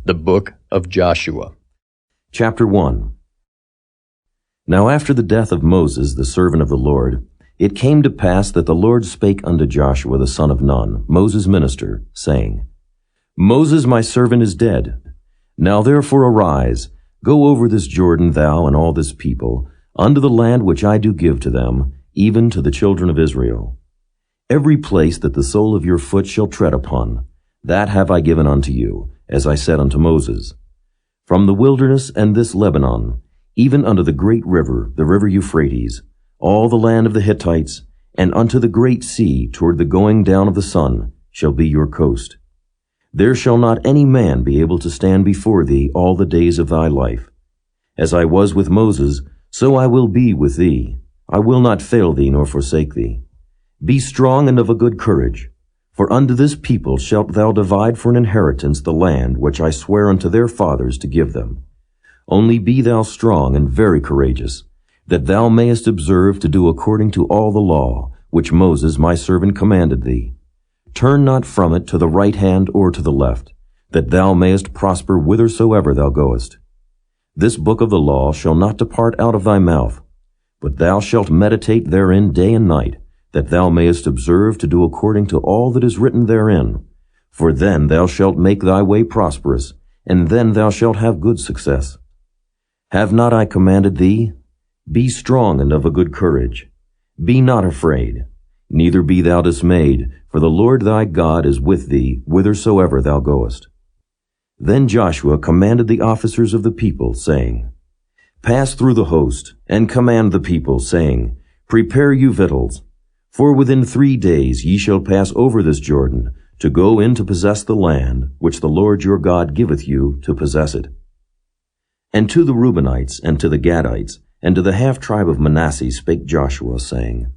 The Book of Joshua. Chapter 1. Now after the death of Moses, the servant of the Lord, it came to pass that the Lord spake unto Joshua the son of Nun, Moses' minister, saying, Moses my servant is dead. Now therefore arise, go over this Jordan, thou and all this people, unto the land which I do give to them, even to the children of Israel. Every place that the sole of your foot shall tread upon, that have I given unto you, as I said unto Moses. From the wilderness and this Lebanon, even unto the great river, the river Euphrates, all the land of the Hittites, and unto the great sea toward the going down of the sun, shall be your coast. There shall not any man be able to stand before thee all the days of thy life. As I was with Moses, so I will be with thee. I will not fail thee nor forsake thee. Be strong and of a good courage. For unto this people shalt thou divide for an inheritance the land which I swear unto their fathers to give them. Only be thou strong and very courageous, that thou mayest observe to do according to all the law, which Moses my servant commanded thee. Turn not from it to the right hand or to the left, that thou mayest prosper whithersoever thou goest. This book of the law shall not depart out of thy mouth, but thou shalt meditate therein day and night, that thou mayest observe to do according to all that is written therein. For then thou shalt make thy way prosperous, and then thou shalt have good success. Have not I commanded thee? Be strong and of a good courage. Be not afraid, neither be thou dismayed, for the Lord thy God is with thee whithersoever thou goest. Then Joshua commanded the officers of the people, saying, Pass through the host, and command the people, saying, Prepare you victuals. For within 3 days ye shall pass over this Jordan, to go in to possess the land, which the Lord your God giveth you to possess it. And to the Reubenites, and to the Gadites, and to the half-tribe of Manasseh spake Joshua, saying,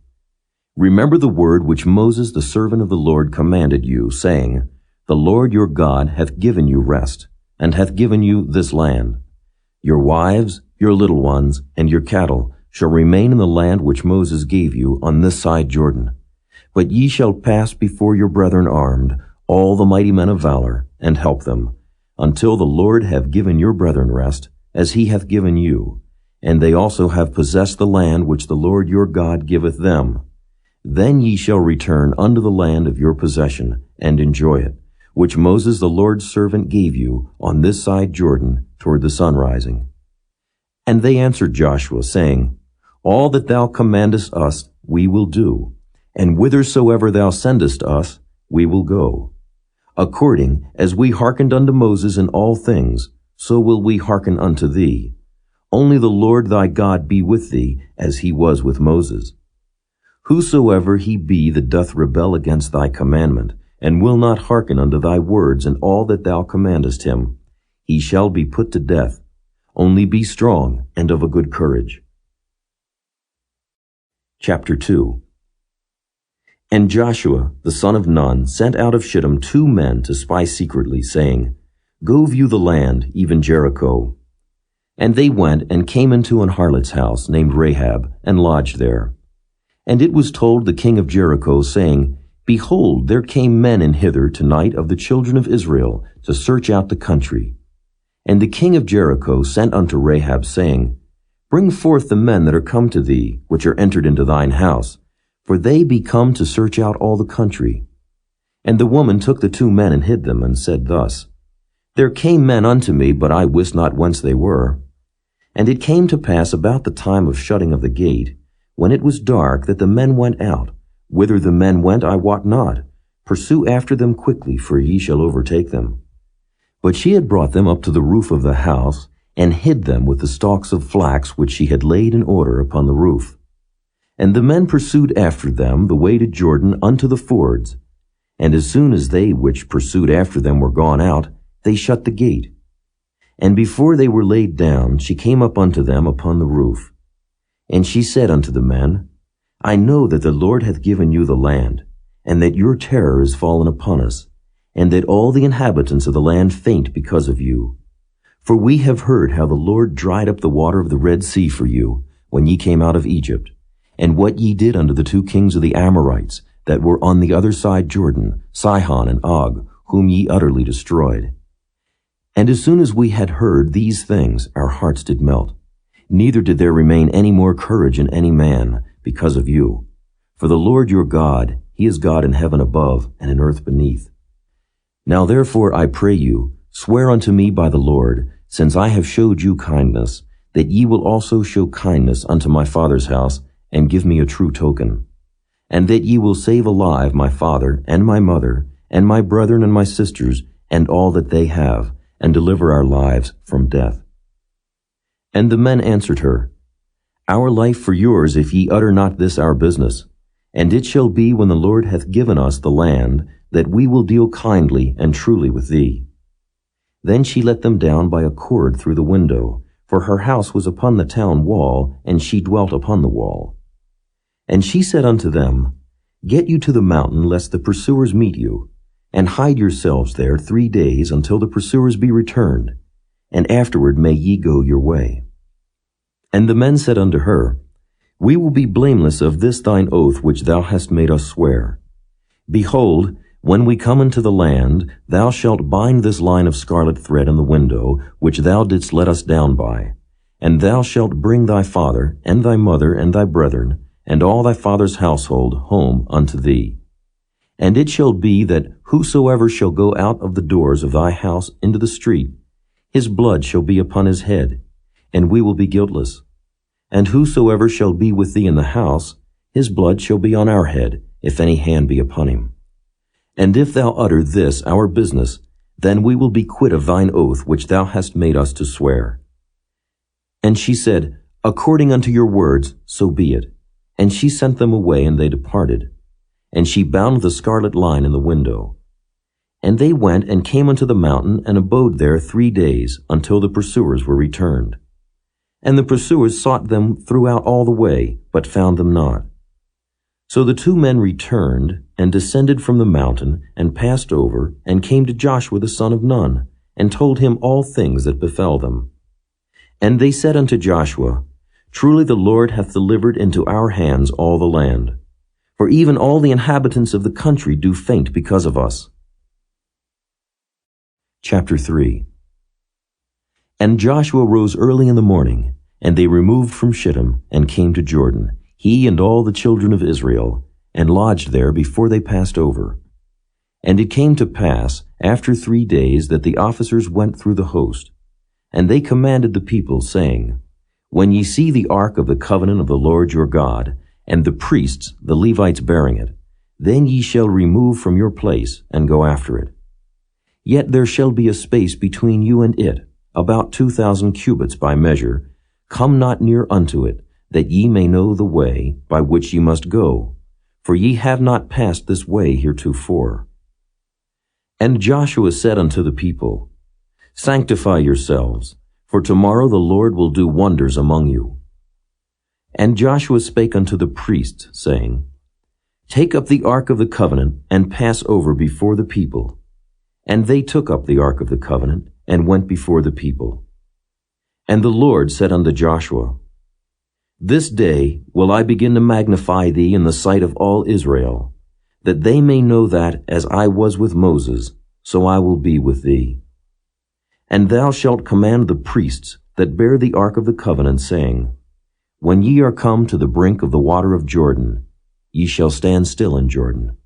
Remember the word which Moses the servant of the Lord commanded you, saying, The Lord your God hath given you rest, and hath given you this land. Your wives, your little ones, and your cattle shall remain in the land which Moses gave you on this side Jordan. But ye shall pass before your brethren armed, all the mighty men of valor, and help them, until the Lord have given your brethren rest, as he hath given you, and they also have possessed the land which the Lord your God giveth them. Then ye shall return unto the land of your possession, and enjoy it, which Moses the Lord's servant gave you on this side Jordan toward the sun rising. And they answered Joshua, saying, All that thou commandest us we will do, and whithersoever thou sendest us we will go. According as we hearkened unto Moses in all things, so will we hearken unto thee. Only the Lord thy God be with thee, as he was with Moses. Whosoever he be that doth rebel against thy commandment, and will not hearken unto thy words in all that thou commandest him, he shall be put to death. Only be strong and of a good courage. Chapter 2. And Joshua the son of Nun sent out of Shittim 2 men to spy secretly, saying, Go view the land, even Jericho. And they went and came into an harlot's house named Rahab, and lodged there. And it was told the king of Jericho, saying, Behold, there came men in hither tonight of the children of Israel, to search out the country. And the king of Jericho sent unto Rahab, saying, Bring forth the men that are come to thee, which are entered into thine house, for they be come to search out all the country. And the woman took the 2 men and hid them, and said thus, There came men unto me, but I wist not whence they were. And it came to pass about the time of shutting of the gate, when it was dark, that the men went out. Whither the men went I wot not. Pursue after them quickly, for ye shall overtake them. But she had brought them up to the roof of the house, and hid them with the stalks of flax which she had laid in order upon the roof. And the men pursued after them the way to Jordan unto the fords. And as soon as they which pursued after them were gone out, they shut the gate. And before they were laid down, she came up unto them upon the roof. And she said unto the men, I know that the Lord hath given you the land, and that your terror is fallen upon us, and that all the inhabitants of the land faint because of you. For we have heard how the Lord dried up the water of the Red Sea for you, when ye came out of Egypt, and what ye did unto the 2 kings of the Amorites, that were on the other side Jordan, Sihon and Og, whom ye utterly destroyed. And as soon as we had heard these things, our hearts did melt. Neither did there remain any more courage in any man because of you. For the Lord your God, he is God in heaven above and in earth beneath. Now therefore I pray you, swear unto me by the Lord, since I have showed you kindness, that ye will also show kindness unto my father's house, and give me a true token. And that ye will save alive my father, and my mother, and my brethren and my sisters, and all that they have, and deliver our lives from death. And the men answered her, Our life for yours, if ye utter not this our business. And it shall be, when the Lord hath given us the land, that we will deal kindly and truly with thee. Then she let them down by a cord through the window, for her house was upon the town wall, and she dwelt upon the wall. And she said unto them, Get you to the mountain, lest the pursuers meet you, and hide yourselves there 3 days until the pursuers be returned, and afterward may ye go your way. And the men said unto her, We will be blameless of this thine oath which thou hast made us swear. Behold, when we come into the land, thou shalt bind this line of scarlet thread in the window, which thou didst let us down by, and thou shalt bring thy father, and thy mother, and thy brethren, and all thy father's household home unto thee. And it shall be that whosoever shall go out of the doors of thy house into the street, his blood shall be upon his head, and we will be guiltless. And whosoever shall be with thee in the house, his blood shall be on our head, if any hand be upon him. And if thou utter this our business, then we will be quit of thine oath which thou hast made us to swear. And she said, According unto your words, so be it. And she sent them away, and they departed. And she bound the scarlet line in the window. And they went and came unto the mountain, and abode there 3 days, until the pursuers were returned. And the pursuers sought them throughout all the way, but found them not. So the 2 men returned, and descended from the mountain, and passed over, and came to Joshua the son of Nun, and told him all things that befell them. And they said unto Joshua, Truly the Lord hath delivered into our hands all the land. For even all the inhabitants of the country do faint because of us. Chapter 3. And Joshua rose early in the morning, and they removed from Shittim, and came to Jordan, he and all the children of Israel, and lodged there before they passed over. And it came to pass, after 3 days, that the officers went through the host. And they commanded the people, saying, When ye see the ark of the covenant of the Lord your God, and the priests, the Levites, bearing it, then ye shall remove from your place, and go after it. Yet there shall be a space between you and it, about 2,000 cubits by measure. Come not near unto it, that ye may know the way by which ye must go, for ye have not passed this way heretofore. And Joshua said unto the people, Sanctify yourselves, for tomorrow the Lord will do wonders among you. And Joshua spake unto the priests, saying, Take up the ark of the covenant, and pass over before the people. And they took up the ark of the covenant, and went before the people. And the Lord said unto Joshua, This day will I begin to magnify thee in the sight of all Israel, that they may know that, as I was with Moses, so I will be with thee. And thou shalt command the priests that bear the ark of the covenant, saying, When ye are come to the brink of the water of Jordan, ye shall stand still in Jordan.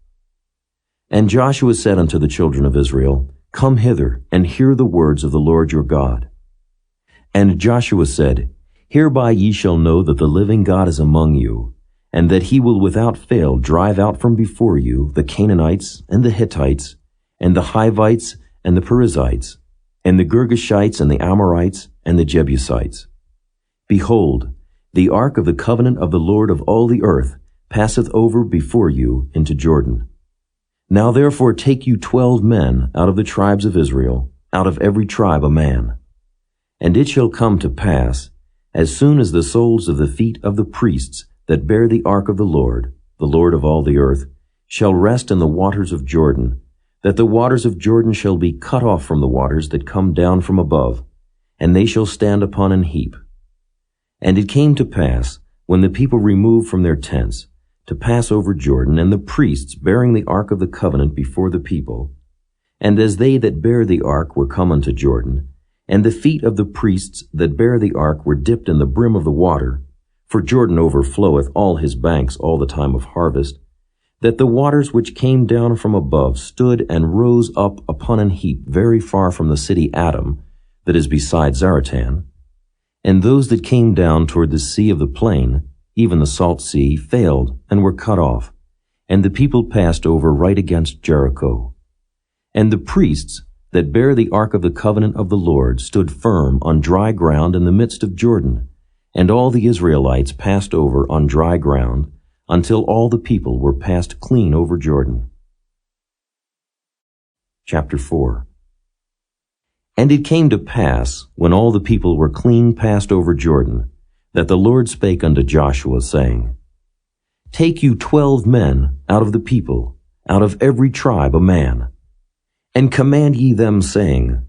And Joshua said unto the children of Israel, Come hither, and hear the words of the Lord your God. And Joshua said, Hereby ye shall know that the living God is among you, and that he will without fail drive out from before you the Canaanites, and the Hittites, and the Hivites, and the Perizzites, and the Girgashites, and the Amorites, and the Jebusites. Behold, the ark of the covenant of the Lord of all the earth passeth over before you into Jordan. Now therefore take you 12 men out of the tribes of Israel, out of every tribe a man. And it shall come to pass, as soon as the soles of the feet of the priests that bear the ark of the Lord of all the earth, shall rest in the waters of Jordan, that the waters of Jordan shall be cut off from the waters that come down from above, and they shall stand upon an heap. And it came to pass, when the people removed from their tents, to pass over Jordan, and the priests bearing the ark of the covenant before the people, And as they that bear the ark were come unto Jordan, and the feet of the priests that bear the ark were dipped in the brim of the water, for Jordan overfloweth all his banks all the time of harvest, that the waters which came down from above stood and rose up upon an heap very far from the city Adam, that is beside Zaratan. And those that came down toward the sea of the plain, even the salt sea, failed and were cut off, and the people passed over right against Jericho. And the priests that bear the ark of the covenant of the Lord stood firm on dry ground in the midst of Jordan, and all the Israelites passed over on dry ground, until all the people were passed clean over Jordan. Chapter 4. And it came to pass, when all the people were clean passed over Jordan, that the Lord spake unto Joshua, saying, Take you 12 men out of the people, out of every tribe a man, and command ye them, saying,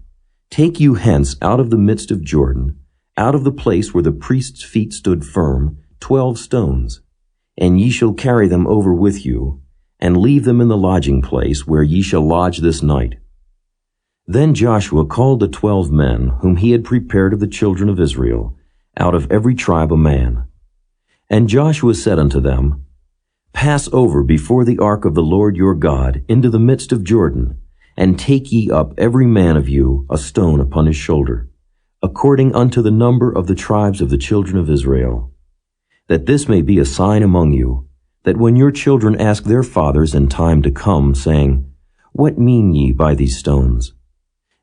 Take you hence out of the midst of Jordan, out of the place where the priest's feet stood firm, 12 stones, and ye shall carry them over with you, and leave them in the lodging place where ye shall lodge this night. Then Joshua called the 12 men whom he had prepared of the children of Israel, out of every tribe a man. And Joshua said unto them, Pass over before the ark of the Lord your God into the midst of Jordan, and take ye up every man of you a stone upon his shoulder, according unto the number of the tribes of the children of Israel, that this may be a sign among you, that when your children ask their fathers in time to come, saying, What mean ye by these stones?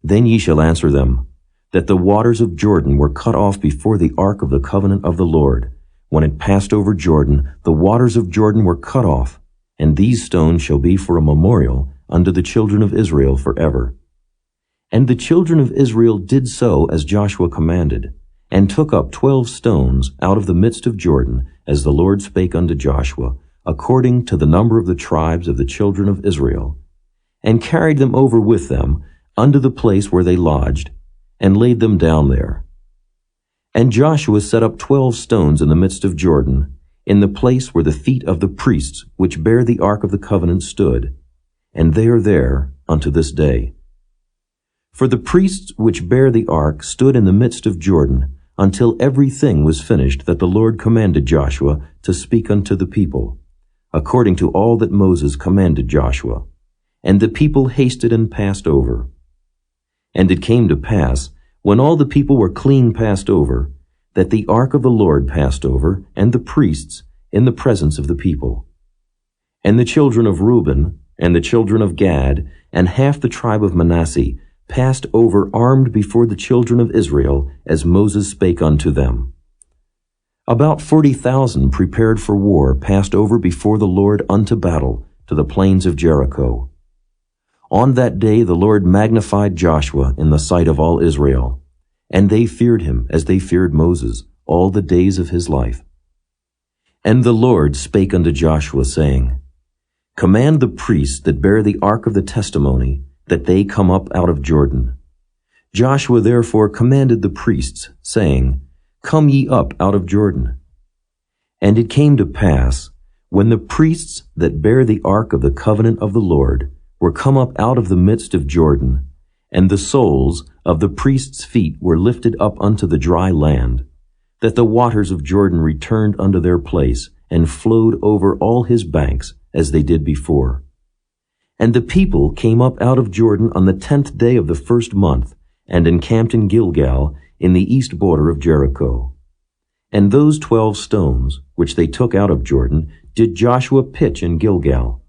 Then ye shall answer them, that the waters of Jordan were cut off before the ark of the covenant of the Lord. When it passed over Jordan, the waters of Jordan were cut off, and these stones shall be for a memorial unto the children of Israel forever. And the children of Israel did so as Joshua commanded, and took up 12 stones out of the midst of Jordan, as the Lord spake unto Joshua, according to the number of the tribes of the children of Israel, and carried them over with them unto the place where they lodged, and laid them down there. And Joshua set up 12 stones in the midst of Jordan, in the place where the feet of the priests which bear the ark of the covenant stood, and they are there unto this day. For the priests which bear the ark stood in the midst of Jordan, until everything was finished that the Lord commanded Joshua to speak unto the people, according to all that Moses commanded Joshua. And the people hasted and passed over. And it came to pass, when all the people were clean passed over, that the ark of the Lord passed over, and the priests, in the presence of the people. And the children of Reuben, and the children of Gad, and half the tribe of Manasseh, passed over armed before the children of Israel, as Moses spake unto them. About 40,000 prepared for war passed over before the Lord unto battle to the plains of Jericho. On that day the Lord magnified Joshua in the sight of all Israel, and they feared him as they feared Moses all the days of his life. And the Lord spake unto Joshua, saying, Command the priests that bear the ark of the testimony, that they come up out of Jordan. Joshua therefore commanded the priests, saying, Come ye up out of Jordan. And it came to pass, when the priests that bear the ark of the covenant of the Lord were come up out of the midst of Jordan, and the soles of the priests' feet were lifted up unto the dry land, that the waters of Jordan returned unto their place, and flowed over all his banks, as they did before. And the people came up out of Jordan on the 10th day of the first month, and encamped in Gilgal, in the east border of Jericho. And those 12 stones, which they took out of Jordan, did Joshua pitch in Gilgal.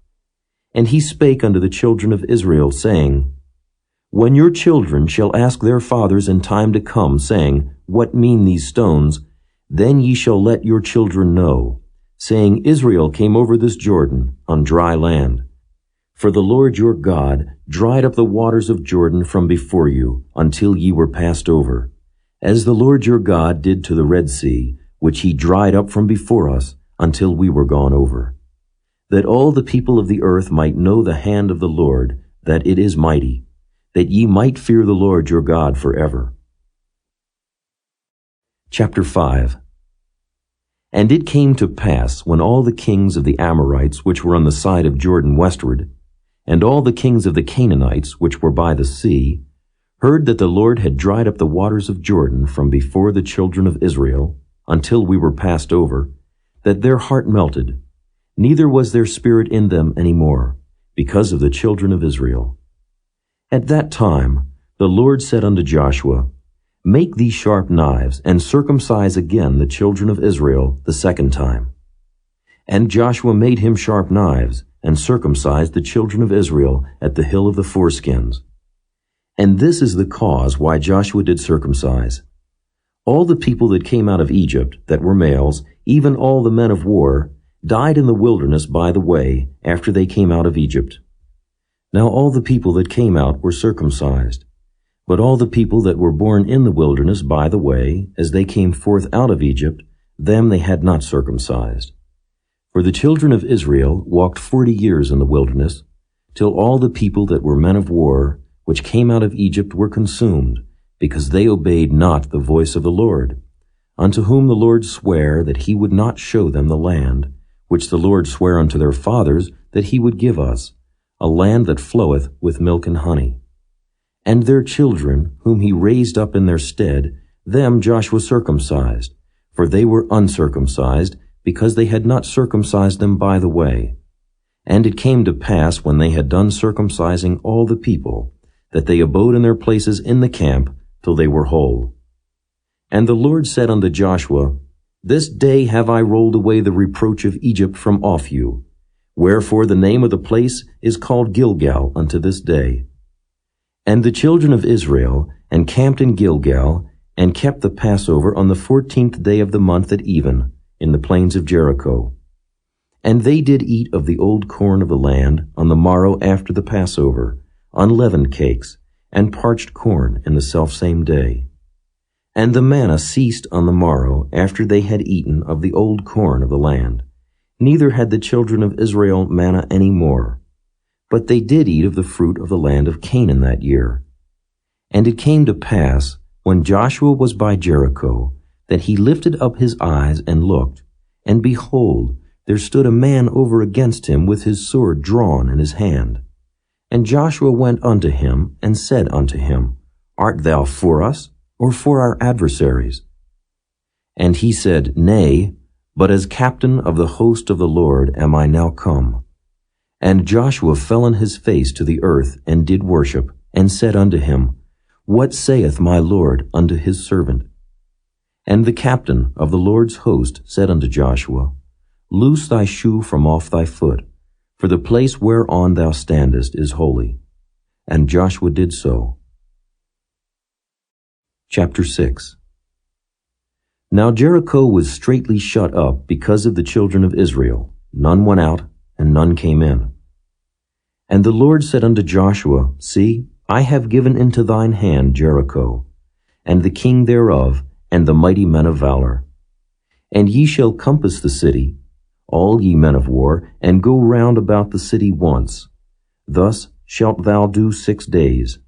And he spake unto the children of Israel, saying, When your children shall ask their fathers in time to come, saying, What mean these stones? Then ye shall let your children know, saying, Israel came over this Jordan on dry land. For the Lord your God dried up the waters of Jordan from before you, until ye were passed over, as the Lord your God did to the Red Sea, which he dried up from before us, until we were gone over. That all the people of the earth might know the hand of the Lord, that it is mighty, that ye might fear the Lord your God forever. Chapter 5. And it came to pass, when all the kings of the Amorites which were on the side of Jordan westward, and all the kings of the Canaanites which were by the sea, heard that the Lord had dried up the waters of Jordan from before the children of Israel, until we were passed over, that their heart melted, neither was their spirit in them any more, because of the children of Israel. At that time the Lord said unto Joshua, Make thee sharp knives, and circumcise again the children of Israel the second time. And Joshua made him sharp knives, and circumcised the children of Israel at the hill of the foreskins. And this is the cause why Joshua did circumcise. All the people that came out of Egypt, that were males, even all the men of war, died in the wilderness by the way, after they came out of Egypt. Now all the people that came out were circumcised. But all the people that were born in the wilderness by the way, as they came forth out of Egypt, them they had not circumcised. For the children of Israel walked 40 years in the wilderness, till all the people that were men of war, which came out of Egypt, were consumed, because they obeyed not the voice of the Lord, unto whom the Lord sware that he would not show them the land, which the Lord sware unto their fathers that he would give us, a land that floweth with milk and honey. And their children, whom he raised up in their stead, them Joshua circumcised, for they were uncircumcised, because they had not circumcised them by the way. And it came to pass, when they had done circumcising all the people, that they abode in their places in the camp till they were whole. And the Lord said unto Joshua, This day have I rolled away the reproach of Egypt from off you. Wherefore the name of the place is called Gilgal unto this day. And the children of Israel encamped in Gilgal, and kept the Passover on the 14th day of the month at even, in the plains of Jericho. And they did eat of the old corn of the land on the morrow after the Passover, unleavened cakes, and parched corn in the selfsame day. And the manna ceased on the morrow after they had eaten of the old corn of the land. Neither had the children of Israel manna any more. But they did eat of the fruit of the land of Canaan that year. And it came to pass, when Joshua was by Jericho, that he lifted up his eyes and looked, and behold, there stood a man over against him with his sword drawn in his hand. And Joshua went unto him, and said unto him, Art thou for us, or for our adversaries? And he said, Nay, but as captain of the host of the Lord am I now come. And Joshua fell on his face to the earth, and did worship, and said unto him, What saith my Lord unto his servant? And the captain of the Lord's host said unto Joshua, Loose thy shoe from off thy foot, for the place whereon thou standest is holy. And Joshua did so. Chapter 6. Now Jericho was straitly shut up because of the children of Israel. None went out, and none came in. And the Lord said unto Joshua, See, I have given into thine hand Jericho, and the king thereof, and the mighty men of valor. And ye shall compass the city, all ye men of war, and go round about the city once. Thus shalt thou do 6 days.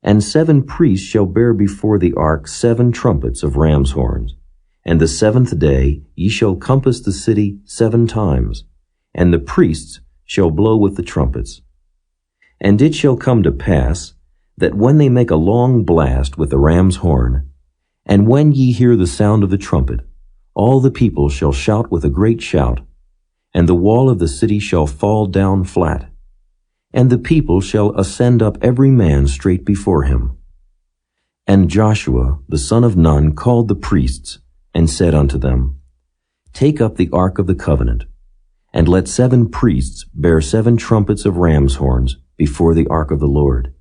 And 7 priests shall bear before the ark 7 trumpets of ram's horns. And the 7th day ye shall compass the city 7 times, and the priests shall blow with the trumpets. And it shall come to pass, that when they make a long blast with the ram's horn, and when ye hear the sound of the trumpet, all the people shall shout with a great shout, and the wall of the city shall fall down flat, and the people shall ascend up every man straight before him. And Joshua the son of Nun called the priests, and said unto them, Take up the ark of the covenant, and let 7 priests bear 7 trumpets of ram's horns before the ark of the Lord.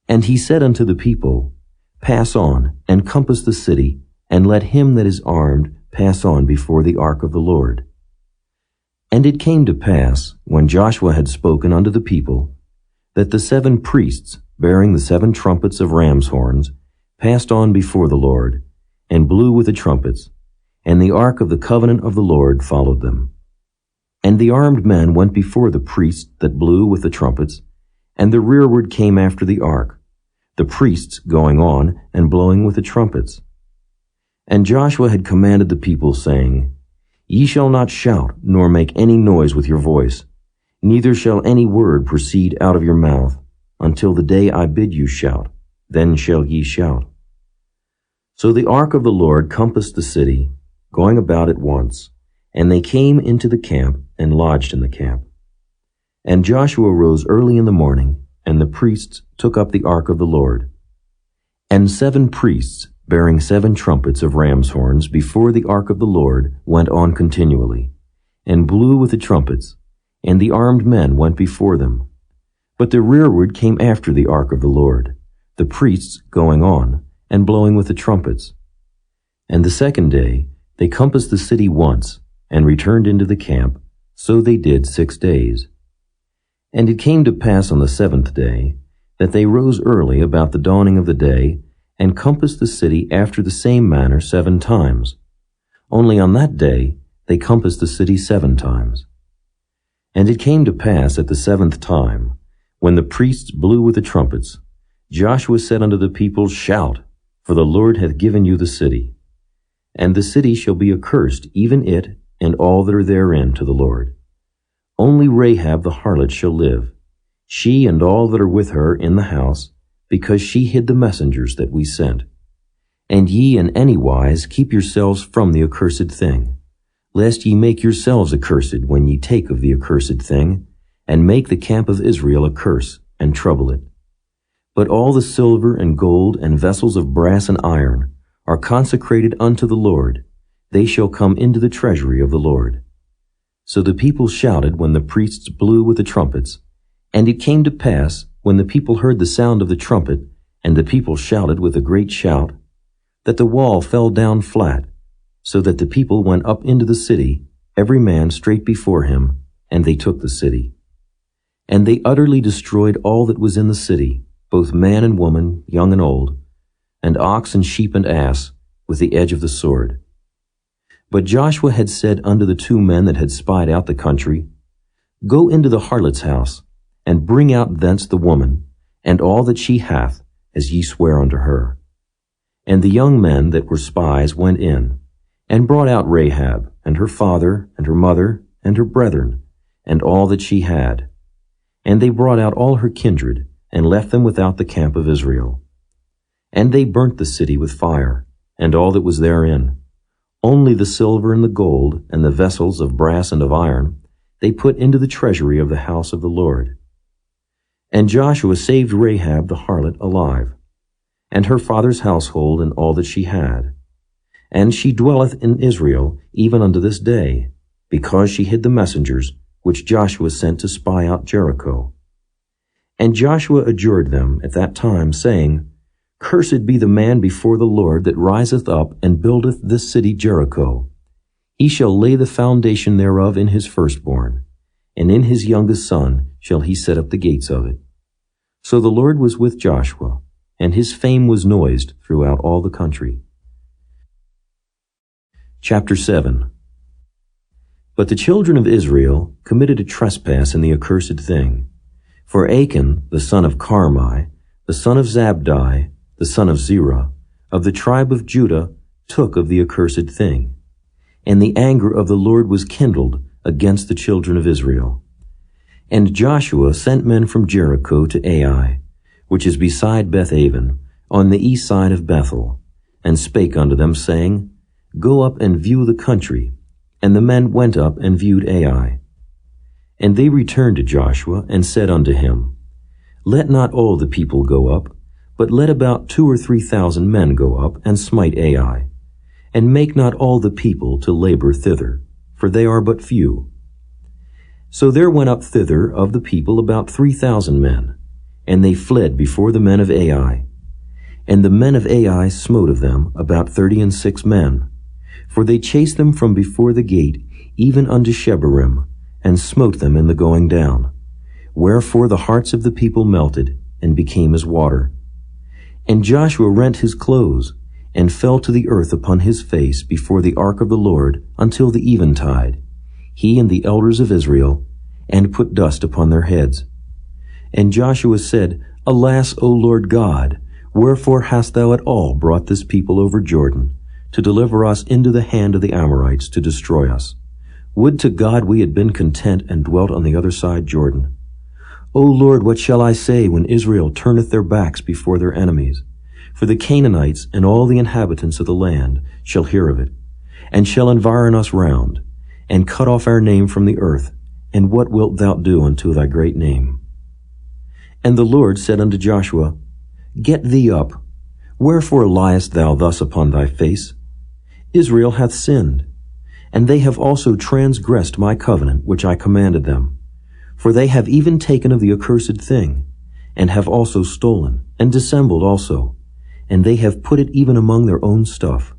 And he said unto the people, Pass on, and compass the city, and let him that is armed pass on before the ark of the Lord. And it came to pass, when Joshua had spoken unto the people, that the 7 priests, bearing the 7 trumpets of ram's horns, passed on before the Lord, and blew with the trumpets, and the ark of the covenant of the Lord followed them. And the armed men went before the priests that blew with the trumpets, and the rearward came after the ark, the priests going on and blowing with the trumpets. And Joshua had commanded the people, saying, Ye shall not shout, nor make any noise with your voice. Neither shall any word proceed out of your mouth, until the day I bid you shout, then shall ye shout. So the ark of the Lord compassed the city, going about it once, and they came into the camp and lodged in the camp. And Joshua rose early in the morning, and the priests took up the ark of the Lord. And 7 priests, bearing 7 trumpets of ram's horns before the ark of the Lord, went on continually, and blew with the trumpets, and the armed men went before them. But the rearward came after the ark of the Lord, the priests going on, and blowing with the trumpets. And the second day they compassed the city once, and returned into the camp. So they did 6 days. And it came to pass on the 7th day, that they rose early about the dawning of the day, and compassed the city after the same manner 7 times. Only on that day they compassed the city 7 times. And it came to pass at the 7th time, when the priests blew with the trumpets, Joshua said unto the people, Shout, for the Lord hath given you the city. And the city shall be accursed, even it and all that are therein, to the Lord. Only Rahab the harlot shall live, she and all that are with her in the house, because she hid the messengers that we sent. And ye in any wise keep yourselves from the accursed thing, lest ye make yourselves accursed when ye take of the accursed thing, and make the camp of Israel a curse, and trouble it. But all the silver and gold and vessels of brass and iron are consecrated unto the Lord. They shall come into the treasury of the Lord. So the people shouted when the priests blew with the trumpets. And it came to pass, when the people heard the sound of the trumpet, and the people shouted with a great shout, that the wall fell down flat, so that the people went up into the city, every man straight before him, and they took the city. And they utterly destroyed all that was in the city, both man and woman, young and old, and ox and sheep and ass, with the edge of the sword. But Joshua had said unto the 2 men that had spied out the country, Go into the harlot's house, and bring out thence the woman, and all that she hath, as ye swear unto her. And the young men that were spies went in, and brought out Rahab, and her father, and her mother, and her brethren, and all that she had. And they brought out all her kindred, and left them without the camp of Israel. And they burnt the city with fire, and all that was therein. Only the silver and the gold, and the vessels of brass and of iron, they put into the treasury of the house of the Lord. And Joshua saved Rahab the harlot alive, and her father's household and all that she had. And she dwelleth in Israel even unto this day, because she hid the messengers which Joshua sent to spy out Jericho. And Joshua adjured them at that time, saying, Cursed be the man before the Lord that riseth up and buildeth this city Jericho. He shall lay the foundation thereof in his firstborn, and in his youngest son shall he set up the gates of it. So the Lord was with Joshua, and his fame was noised throughout all the country. Chapter 7. But the children of Israel committed a trespass in the accursed thing. For Achan, the son of Carmi, the son of Zabdi, the son of Zerah, of the tribe of Judah, took of the accursed thing. And the anger of the Lord was kindled against the children of Israel. And Joshua sent men from Jericho to Ai, which is beside Bethaven, on the east side of Bethel, and spake unto them, saying, Go up and view the country. And the men went up and viewed Ai. And they returned to Joshua, and said unto him, Let not all the people go up, but let about 2,000 or 3,000 men go up, and smite Ai. And make not all the people to labor thither, for they are but few. So there went up thither of the people about 3,000 men, and they fled before the men of Ai. And the men of Ai smote of them about 36 men, for they chased them from before the gate, even unto Shebarim, and smote them in the going down. Wherefore the hearts of the people melted, and became as water. And Joshua rent his clothes, and fell to the earth upon his face before the ark of the Lord until the eventide, he and the elders of Israel, and put dust upon their heads. And Joshua said, Alas, O Lord God, wherefore hast thou at all brought this people over Jordan, to deliver us into the hand of the Amorites to destroy us? Would to God we had been content and dwelt on the other side Jordan. O Lord, what shall I say when Israel turneth their backs before their enemies? For the Canaanites and all the inhabitants of the land shall hear of it, and shall environ us round, and cut off our name from the earth. And what wilt thou do unto thy great name? And the Lord said unto Joshua, Get thee up. Wherefore liest thou thus upon thy face? Israel hath sinned, and they have also transgressed my covenant which I commanded them. For they have even taken of the accursed thing, and have also stolen, and dissembled also, and they have put it even among their own stuff.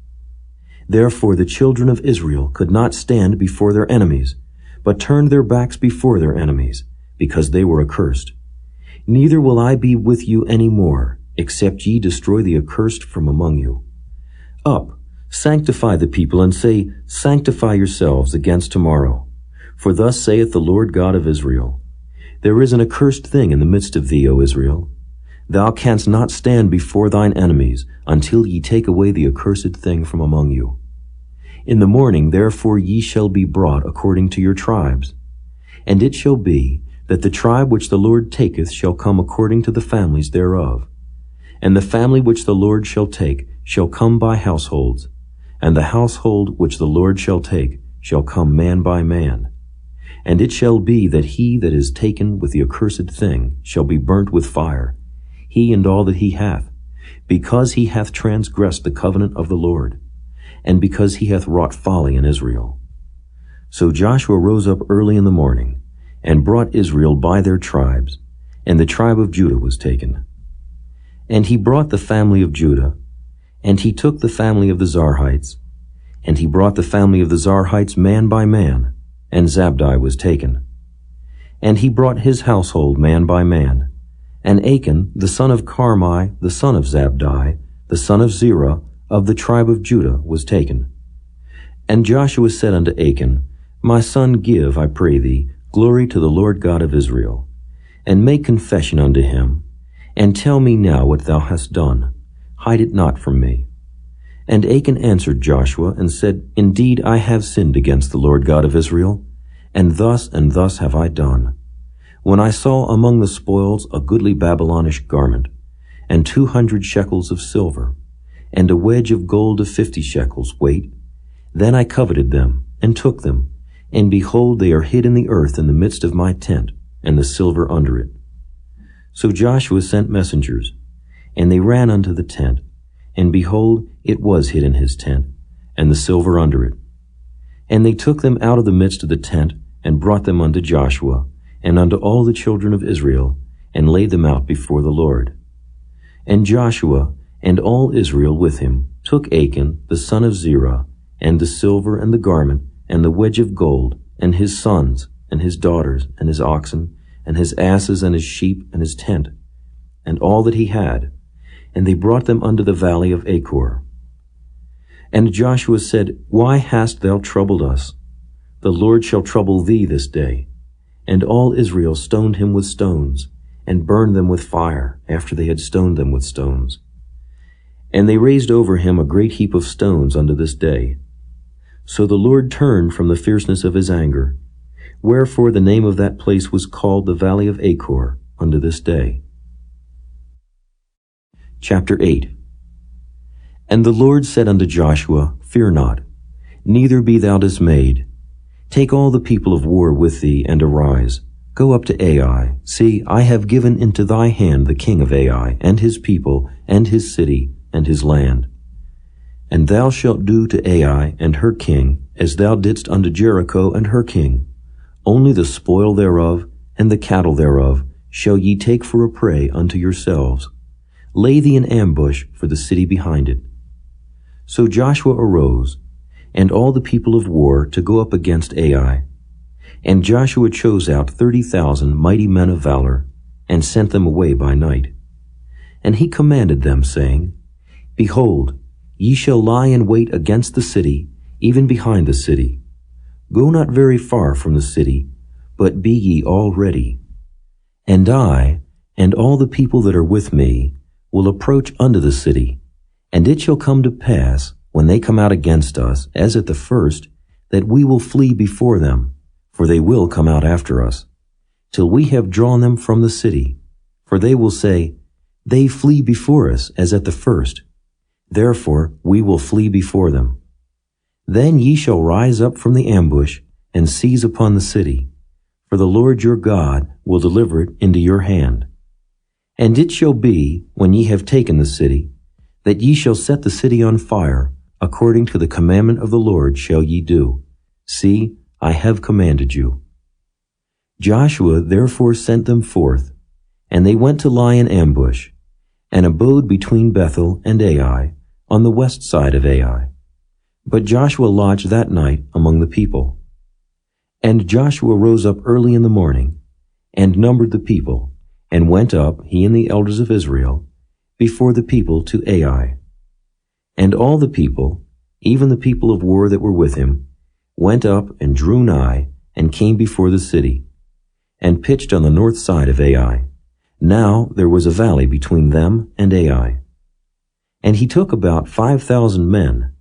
Therefore the children of Israel could not stand before their enemies, but turned their backs before their enemies, because they were accursed. Neither will I be with you any more, except ye destroy the accursed from among you. Up, sanctify the people, and say, Sanctify yourselves against tomorrow. For thus saith the Lord God of Israel, There is an accursed thing in the midst of thee, O Israel. Thou canst not stand before thine enemies, until ye take away the accursed thing from among you. In the morning therefore ye shall be brought according to your tribes. And it shall be, that the tribe which the Lord taketh shall come according to the families thereof. And the family which the Lord shall take shall come by households, and the household which the Lord shall take shall come man by man. And it shall be that he that is taken with the accursed thing shall be burnt with fire, he and all that he hath, because he hath transgressed the covenant of the Lord, and because he hath wrought folly in Israel. So Joshua rose up early in the morning, and brought Israel by their tribes, and the tribe of Judah was taken. And he brought the family of Judah, and he took the family of the Zarhites, and he brought the family of the Zarhites man by man, and Zabdi was taken. And he brought his household man by man, and Achan, the son of Carmi, the son of Zabdi, the son of Zerah, of the tribe of Judah, was taken. And Joshua said unto Achan, My son, give, I pray thee, glory to the Lord God of Israel, and make confession unto him, and tell me now what thou hast done. Hide it not from me. And Achan answered Joshua, and said, Indeed, I have sinned against the Lord God of Israel, and thus have I done. When I saw among the spoils a goodly Babylonish garment, and 200 shekels of silver, and a wedge of gold of 50 shekels weight, then I coveted them, and took them, and behold, they are hid in the earth in the midst of my tent, and the silver under it. So Joshua sent messengers, and they ran unto the tent, and behold, it was hid in his tent, and the silver under it. And they took them out of the midst of the tent, and brought them unto Joshua, and unto all the children of Israel, and laid them out before the Lord. And Joshua, and all Israel with him, took Achan, the son of Zerah, and the silver, and the garment, and the wedge of gold, and his sons, and his daughters, and his oxen, and his asses, and his sheep, and his tent, and all that he had, and they brought them unto the valley of Achor. And Joshua said, Why hast thou troubled us? The Lord shall trouble thee this day. And all Israel stoned him with stones, and burned them with fire, after they had stoned them with stones. And they raised over him a great heap of stones unto this day. So the Lord turned from the fierceness of his anger, wherefore the name of that place was called the valley of Achor unto this day. Chapter 8. And the Lord said unto Joshua, Fear not, neither be thou dismayed. Take all the people of war with thee, and arise. Go up to Ai. See, I have given into thy hand the king of Ai, and his people, and his city, and his land. And thou shalt do to Ai and her king, as thou didst unto Jericho and her king. Only the spoil thereof, and the cattle thereof, shall ye take for a prey unto yourselves. Lay thee in ambush for the city behind it. So Joshua arose, and all the people of war, to go up against Ai. And Joshua chose out 30,000 mighty men of valor, and sent them away by night. And he commanded them, saying, Behold, ye shall lie in wait against the city, even behind the city. Go not very far from the city, but be ye all ready. And I, and all the people that are with me, will approach unto the city, and it shall come to pass, when they come out against us, as at the first, that we will flee before them, for they will come out after us, till we have drawn them from the city. For they will say, They flee before us as at the first. Therefore we will flee before them. Then ye shall rise up from the ambush, and seize upon the city, for the Lord your God will deliver it into your hand. And it shall be, when ye have taken the city, that ye shall set the city on fire, according to the commandment of the Lord shall ye do. See, I have commanded you. Joshua therefore sent them forth, and they went to lie in ambush, and abode between Bethel and Ai, on the west side of Ai. But Joshua lodged that night among the people. And Joshua rose up early in the morning, and numbered the people, and went up, he and the elders of Israel, before the people to Ai. And all the people, even the people of war that were with him, went up and drew nigh, and came before the city, and pitched on the north side of Ai. Now there was a valley between them and Ai. And he took about 5,000 men,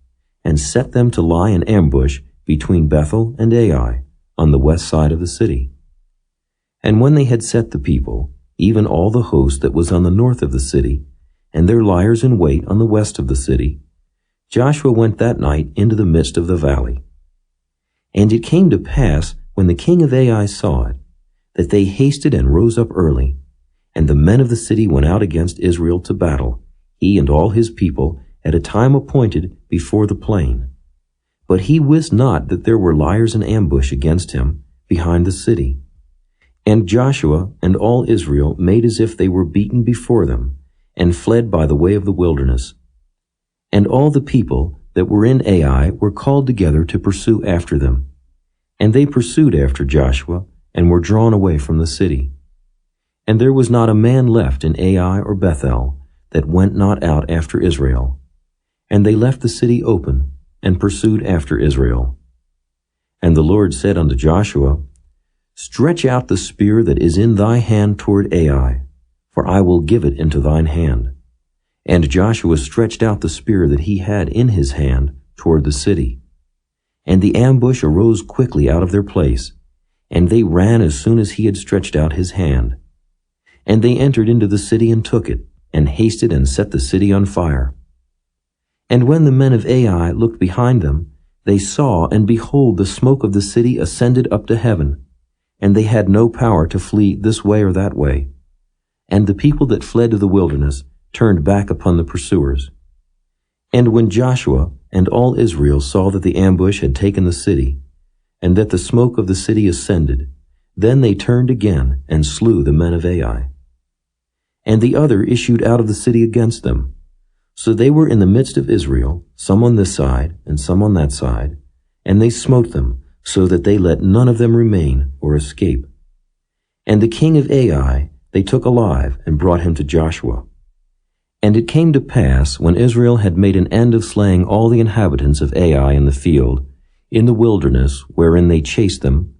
and set them to lie in ambush between Bethel and Ai, on the west side of the city. And when they had set the people, even all the host that was on the north of the city, and their liers in wait on the west of the city, Joshua went that night into the midst of the valley. And it came to pass, when the king of Ai saw it, that they hasted and rose up early, and the men of the city went out against Israel to battle, he and all his people, at a time appointed before the plain. But he wist not that there were liers in ambush against him behind the city. And Joshua and all Israel made as if they were beaten before them, and fled by the way of the wilderness. And all the people that were in Ai were called together to pursue after them. And they pursued after Joshua, and were drawn away from the city. And there was not a man left in Ai or Bethel that went not out after Israel. And they left the city open, and pursued after Israel. And the Lord said unto Joshua, Stretch out the spear that is in thy hand toward Ai, for I will give it into thine hand. And Joshua stretched out the spear that he had in his hand toward the city. And the ambush arose quickly out of their place, and they ran as soon as he had stretched out his hand. And they entered into the city and took it, and hasted and set the city on fire. And when the men of Ai looked behind them, they saw, and behold, the smoke of the city ascended up to heaven, and they had no power to flee this way or that way. And the people that fled to the wilderness turned back upon the pursuers. And when Joshua and all Israel saw that the ambush had taken the city, and that the smoke of the city ascended, then they turned again and slew the men of Ai. And the other issued out of the city against them. So they were in the midst of Israel, some on this side and some on that side, and they smote them, so that they let none of them remain or escape. And the king of Ai they took alive and brought him to Joshua. And it came to pass, when Israel had made an end of slaying all the inhabitants of Ai in the field, in the wilderness wherein they chased them,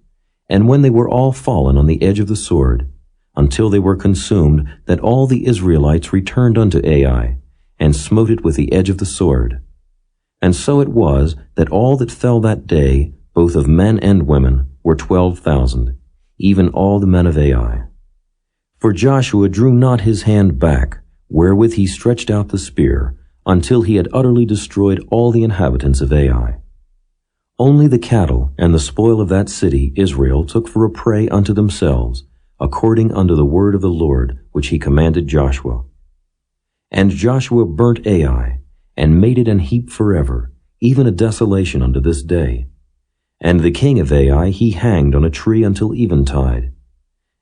and when they were all fallen on the edge of the sword, until they were consumed, that all the Israelites returned unto Ai, and smote it with the edge of the sword. And so it was that all that fell that day, both of men and women, were 12,000, even all the men of Ai. For Joshua drew not his hand back, wherewith he stretched out the spear, until he had utterly destroyed all the inhabitants of Ai. Only the cattle and the spoil of that city Israel took for a prey unto themselves, according unto the word of the Lord, which he commanded Joshua. And Joshua burnt Ai, and made it an heap forever, even a desolation unto this day. And the king of Ai he hanged on a tree until eventide.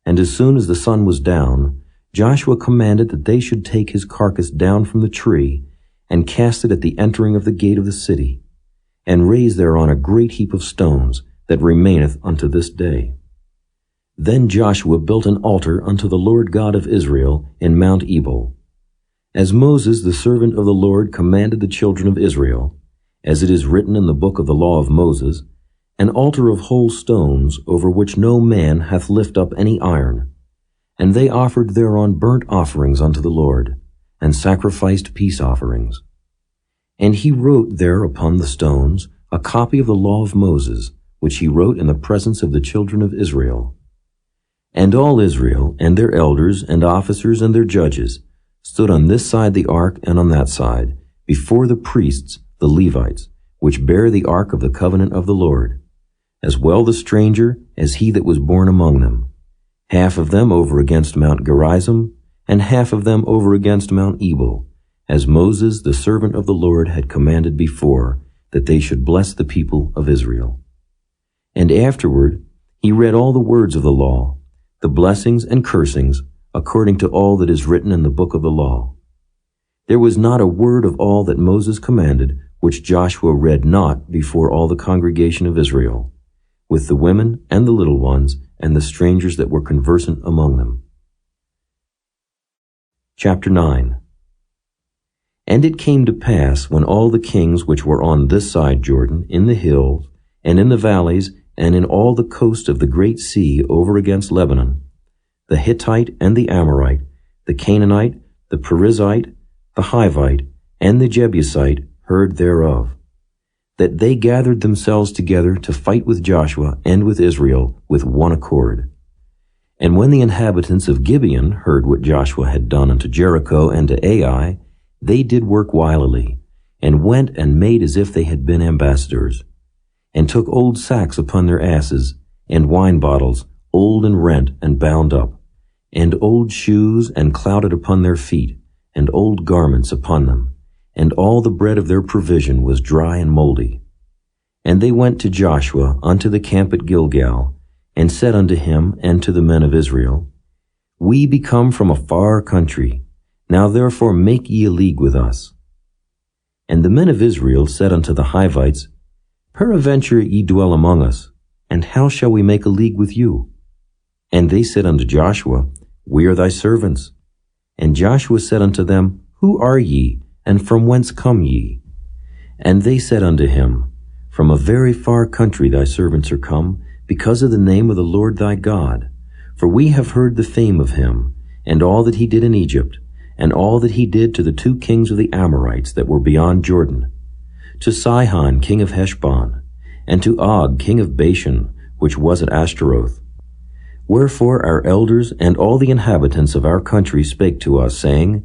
And as soon as the sun was down, Joshua commanded that they should take his carcass down from the tree, and cast it at the entering of the gate of the city, and raise thereon a great heap of stones, that remaineth unto this day. Then Joshua built an altar unto the Lord God of Israel in Mount Ebal, as Moses the servant of the Lord commanded the children of Israel, as it is written in the book of the law of Moses, an altar of whole stones, over which no man hath lift up any iron. And they offered thereon burnt offerings unto the Lord, and sacrificed peace offerings. And he wrote there upon the stones, a copy of the law of Moses, which he wrote in the presence of the children of Israel. And all Israel, and their elders, and officers, and their judges, stood on this side the ark and on that side, before the priests, the Levites, which bear the ark of the covenant of the Lord, as well the stranger as he that was born among them, half of them over against Mount Gerizim, and half of them over against Mount Ebal, as Moses the servant of the Lord had commanded before, that they should bless the people of Israel. And afterward he read all the words of the law, the blessings and cursings, according to all that is written in the book of the law. There was not a word of all that Moses commanded, which Joshua read not before all the congregation of Israel, with the women and the little ones, and the strangers that were conversant among them. Chapter 9. And it came to pass, when all the kings which were on this side Jordan, in the hills, and in the valleys, and in all the coast of the great sea over against Lebanon, the Hittite and the Amorite, the Canaanite, the Perizzite, the Hivite, and the Jebusite heard thereof, that they gathered themselves together to fight with Joshua and with Israel with one accord. And when the inhabitants of Gibeon heard what Joshua had done unto Jericho and to Ai, they did work wilily, and went and made as if they had been ambassadors, and took old sacks upon their asses, and wine bottles, old and rent and bound up, and old shoes and clouded upon their feet, and old garments upon them, and all the bread of their provision was dry and moldy. And they went to Joshua unto the camp at Gilgal, and said unto him and to the men of Israel, We be come from a far country, now therefore make ye a league with us. And the men of Israel said unto the Hivites, Peradventure ye dwell among us, and how shall we make a league with you? And they said unto Joshua, We are thy servants. And Joshua said unto them, Who are ye, and from whence come ye? And they said unto him, From a very far country thy servants are come, because of the name of the Lord thy God. For we have heard the fame of him, and all that he did in Egypt, and all that he did to the 2 kings of the Amorites that were beyond Jordan, to Sihon king of Heshbon, and to Og king of Bashan, which was at Ashtaroth. Wherefore our elders and all the inhabitants of our country spake to us, saying,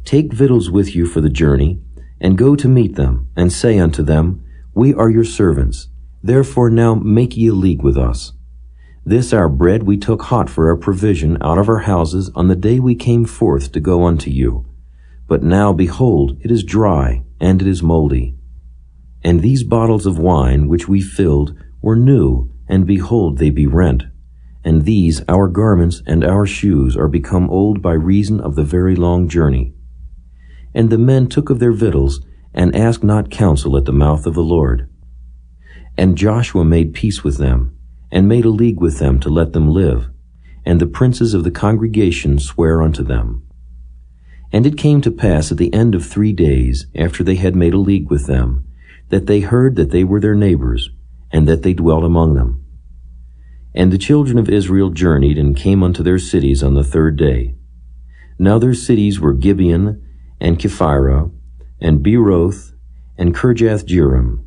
Take victuals with you for the journey, and go to meet them, and say unto them, We are your servants, therefore now make ye a league with us. This our bread we took hot for our provision out of our houses on the day we came forth to go unto you. But now, behold, it is dry, and it is moldy. And these bottles of wine which we filled were new, and behold, they be rent. And these, our garments and our shoes, are become old by reason of the very long journey. And the men took of their victuals, and asked not counsel at the mouth of the Lord. And Joshua made peace with them, and made a league with them to let them live, and the princes of the congregation sware unto them. And it came to pass at the end of 3 days, after they had made a league with them, that they heard that they were their neighbors, and that they dwelt among them. And the children of Israel journeyed and came unto their cities on the 3rd day. Now their cities were Gibeon, and Kephirah, and Beeroth, and Kirjath-jearim.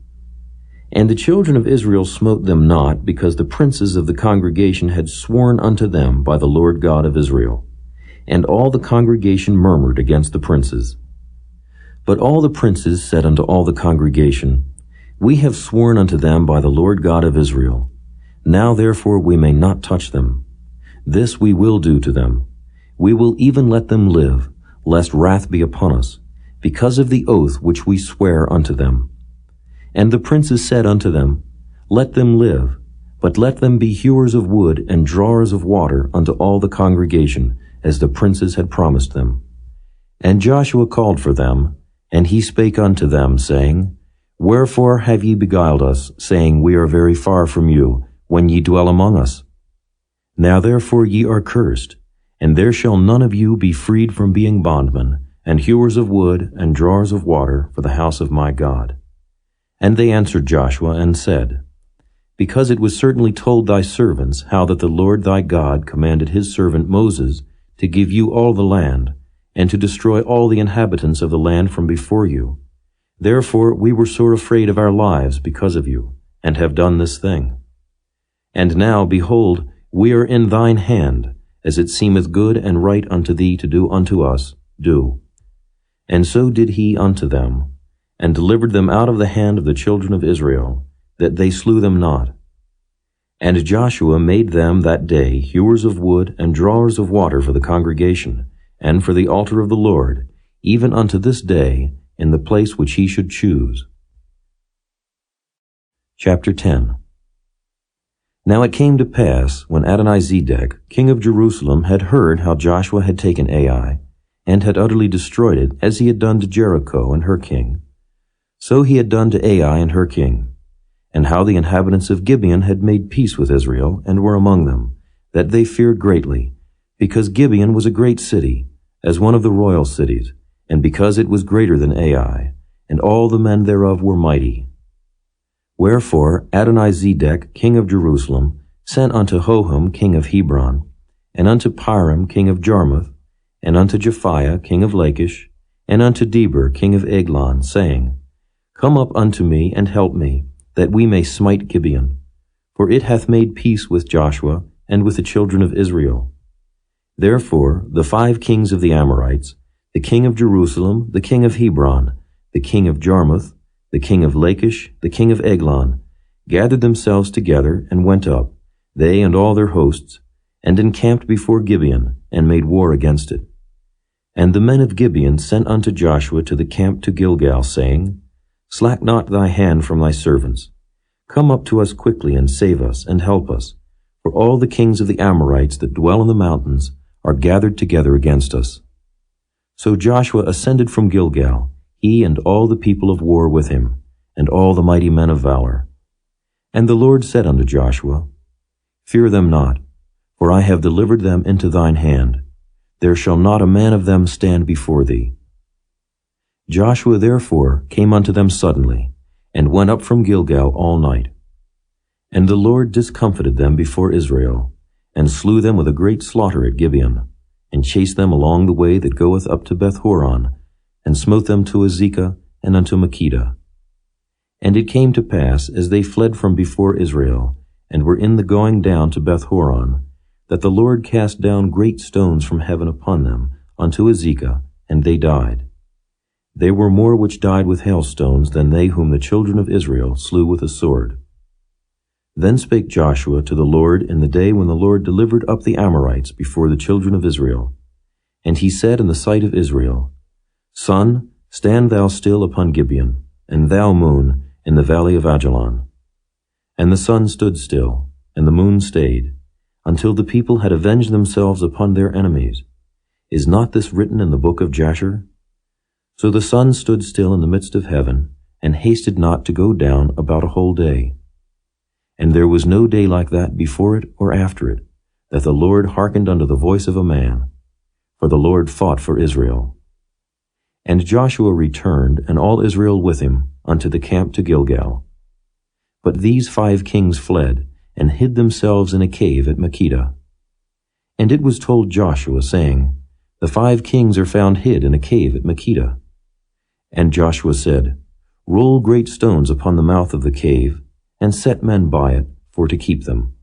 And the children of Israel smote them not, because the princes of the congregation had sworn unto them by the Lord God of Israel. And all the congregation murmured against the princes. But all the princes said unto all the congregation, We have sworn unto them by the Lord God of Israel. Now therefore we may not touch them. This we will do to them. We will even let them live, lest wrath be upon us, because of the oath which we swear unto them. And the princes said unto them, Let them live, but let them be hewers of wood and drawers of water unto all the congregation, as the princes had promised them. And Joshua called for them, and he spake unto them, saying, Wherefore have ye beguiled us, saying, We are very far from you, when ye dwell among us? Now therefore ye are cursed, and there shall none of you be freed from being bondmen, and hewers of wood, and drawers of water for the house of my God. And they answered Joshua, and said, Because it was certainly told thy servants how that the Lord thy God commanded his servant Moses to give you all the land, and to destroy all the inhabitants of the land from before you. Therefore we were sore afraid of our lives because of you, and have done this thing. And now, behold, we are in thine hand, as it seemeth good and right unto thee to do unto us, do. And so did he unto them, and delivered them out of the hand of the children of Israel, that they slew them not. And Joshua made them that day hewers of wood and drawers of water for the congregation, and for the altar of the Lord, even unto this day, in the place which he should choose. Chapter 10. Now it came to pass, when Adonizedek, king of Jerusalem, had heard how Joshua had taken Ai, and had utterly destroyed it, as he had done to Jericho and her king, so he had done to Ai and her king, and how the inhabitants of Gibeon had made peace with Israel, and were among them, that they feared greatly, because Gibeon was a great city, as one of the royal cities, and because it was greater than Ai, and all the men thereof were mighty. Wherefore Adonizedek, king of Jerusalem, sent unto Hoham, king of Hebron, and unto Piram, king of Jarmuth, and unto Japhiah, king of Lachish, and unto Deber, king of Eglon, saying, Come up unto me, and help me, that we may smite Gibeon, for it hath made peace with Joshua, and with the children of Israel. Therefore the 5 kings of the Amorites, the king of Jerusalem, the king of Hebron, the king of Jarmuth, the king of Lachish, the king of Eglon, gathered themselves together, and went up, they and all their hosts, and encamped before Gibeon, and made war against it. And the men of Gibeon sent unto Joshua to the camp to Gilgal, saying, Slack not thy hand from thy servants. Come up to us quickly, and save us, and help us, for all the kings of the Amorites that dwell in the mountains are gathered together against us. So Joshua ascended from Gilgal, he and all the people of war with him, and all the mighty men of valor. And the Lord said unto Joshua, Fear them not, for I have delivered them into thine hand. There shall not a man of them stand before thee. Joshua therefore came unto them suddenly, and went up from Gilgal all night. And the Lord discomfited them before Israel, and slew them with a great slaughter at Gibeon, and chased them along the way that goeth up to Beth-horon, and smote them to Azekah and unto Makkedah. And it came to pass, as they fled from before Israel, and were in the going down to Beth-horon, that the Lord cast down great stones from heaven upon them, unto Azekah, and they died. There were more which died with hailstones than they whom the children of Israel slew with a sword. Then spake Joshua to the Lord in the day when the Lord delivered up the Amorites before the children of Israel. And he said in the sight of Israel, Sun, stand thou still upon Gibeon, and thou, moon, in the valley of Ajalon. And the sun stood still, and the moon stayed, until the people had avenged themselves upon their enemies. Is not this written in the book of Jasher? So the sun stood still in the midst of heaven, and hasted not to go down about a whole day. And there was no day like that before it or after it, that the Lord hearkened unto the voice of a man. For the Lord fought for Israel. And Joshua returned, and all Israel with him, unto the camp to Gilgal. But these 5 kings fled, and hid themselves in a cave at Makkedah. And it was told Joshua, saying, The 5 kings are found hid in a cave at Makkedah. And Joshua said, Roll great stones upon the mouth of the cave, and set men by it, for to keep them.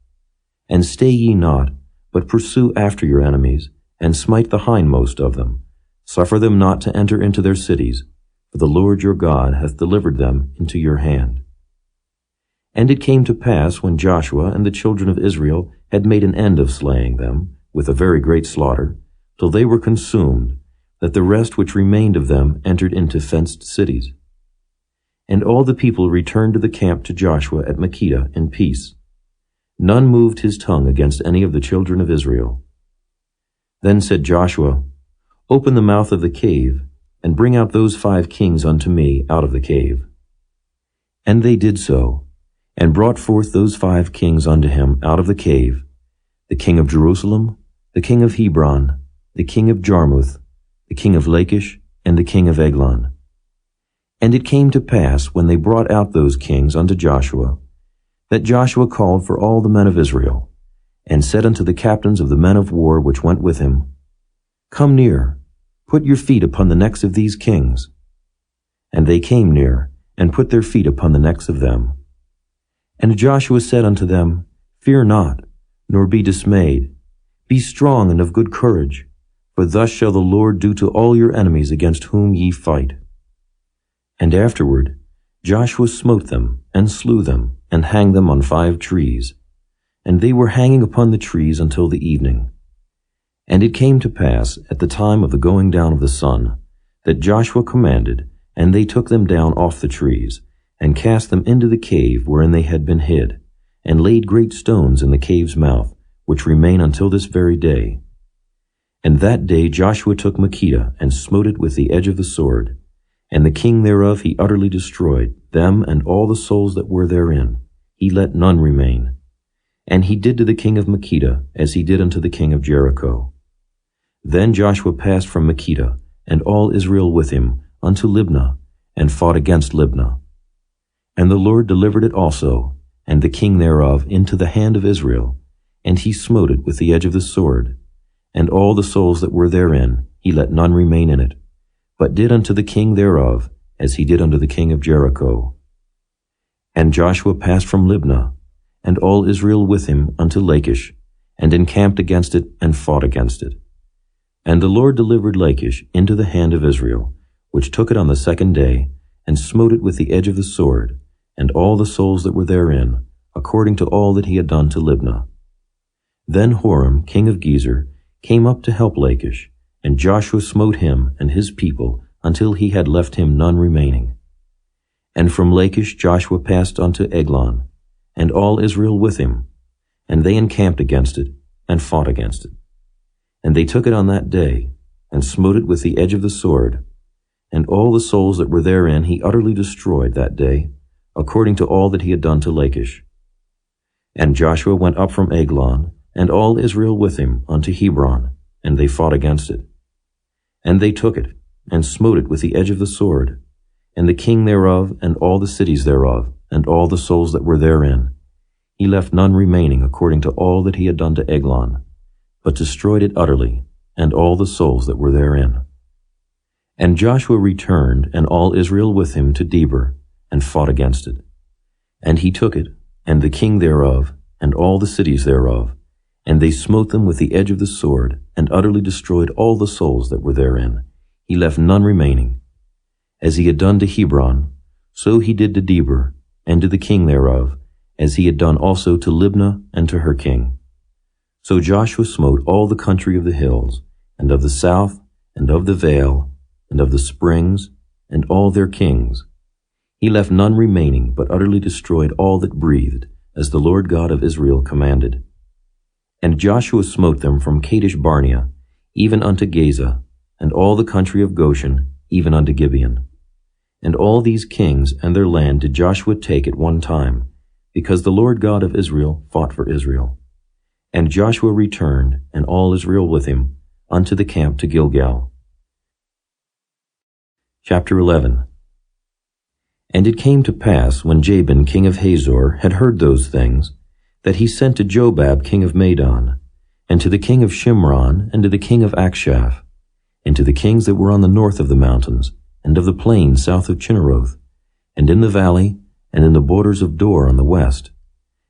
And stay ye not, but pursue after your enemies, and smite the hindmost of them. Suffer them not to enter into their cities, for the Lord your God hath delivered them into your hand. And it came to pass, when Joshua and the children of Israel had made an end of slaying them, with a very great slaughter, till they were consumed, that the rest which remained of them entered into fenced cities. And all the people returned to the camp to Joshua at Makkedah in peace. None moved his tongue against any of the children of Israel. Then said Joshua, Open the mouth of the cave, and bring out those 5 kings unto me out of the cave. And they did so, and brought forth those 5 kings unto him out of the cave, the king of Jerusalem, the king of Hebron, the king of Jarmuth, the king of Lachish, and the king of Eglon. And it came to pass, when they brought out those kings unto Joshua, that Joshua called for all the men of Israel, and said unto the captains of the men of war which went with him, Come near, put your feet upon the necks of these kings. And they came near, and put their feet upon the necks of them. And Joshua said unto them, Fear not, nor be dismayed. Be strong and of good courage, for thus shall the Lord do to all your enemies against whom ye fight. And afterward Joshua smote them, and slew them, and hanged them on 5 trees. And they were hanging upon the trees until the evening. And it came to pass at the time of the going down of the sun, that Joshua commanded, and they took them down off the trees, and cast them into the cave wherein they had been hid, and laid great stones in the cave's mouth, which remain until this very day. And that day Joshua took Makkedah, and smote it with the edge of the sword, and the king thereof he utterly destroyed, them and all the souls that were therein. He let none remain. And he did to the king of Makkedah as he did unto the king of Jericho. Then Joshua passed from Makkedah, and all Israel with him, unto Libnah, and fought against Libnah. And the Lord delivered it also, and the king thereof, into the hand of Israel, and he smote it with the edge of the sword. And all the souls that were therein, he let none remain in it, but did unto the king thereof, as he did unto the king of Jericho. And Joshua passed from Libnah, and all Israel with him, unto Lachish, and encamped against it, and fought against it. And the Lord delivered Lachish into the hand of Israel, which took it on the 2nd day, and smote it with the edge of the sword, and all the souls that were therein, according to all that he had done to Libnah. Then Horam, king of Gezer, came up to help Lachish, and Joshua smote him and his people until he had left him none remaining. And from Lachish Joshua passed unto Eglon, and all Israel with him, and they encamped against it, and fought against it. And they took it on that day, and smote it with the edge of the sword, and all the souls that were therein he utterly destroyed that day, according to all that he had done to Lachish. And Joshua went up from Eglon, and all Israel with him, unto Hebron, and they fought against it. And they took it, and smote it with the edge of the sword, and the king thereof, and all the cities thereof, and all the souls that were therein. He left none remaining according to all that he had done to Eglon, but destroyed it utterly, and all the souls that were therein. And Joshua returned, and all Israel with him, to Debir, and fought against it. And he took it, and the king thereof, and all the cities thereof, and they smote them with the edge of the sword, and utterly destroyed all the souls that were therein. He left none remaining. As he had done to Hebron, so he did to Debir, and to the king thereof, as he had done also to Libnah and to her king. So Joshua smote all the country of the hills, and of the south, and of the vale, and of the springs, and all their kings. He left none remaining, but utterly destroyed all that breathed, as the Lord God of Israel commanded. And Joshua smote them from Kadesh Barnea, even unto Gaza, and all the country of Goshen, even unto Gibeon. And all these kings and their land did Joshua take at one time, because the Lord God of Israel fought for Israel. And Joshua returned, and all Israel with him, unto the camp to Gilgal. Chapter 11. And it came to pass, when Jabin king of Hazor had heard those things, that he sent to Jobab king of Madon, and to the king of Shimron, and to the king of Akshaph, and to the kings that were on the north of the mountains, and of the plain south of Chinneroth, and in the valley, and in the borders of Dor on the west,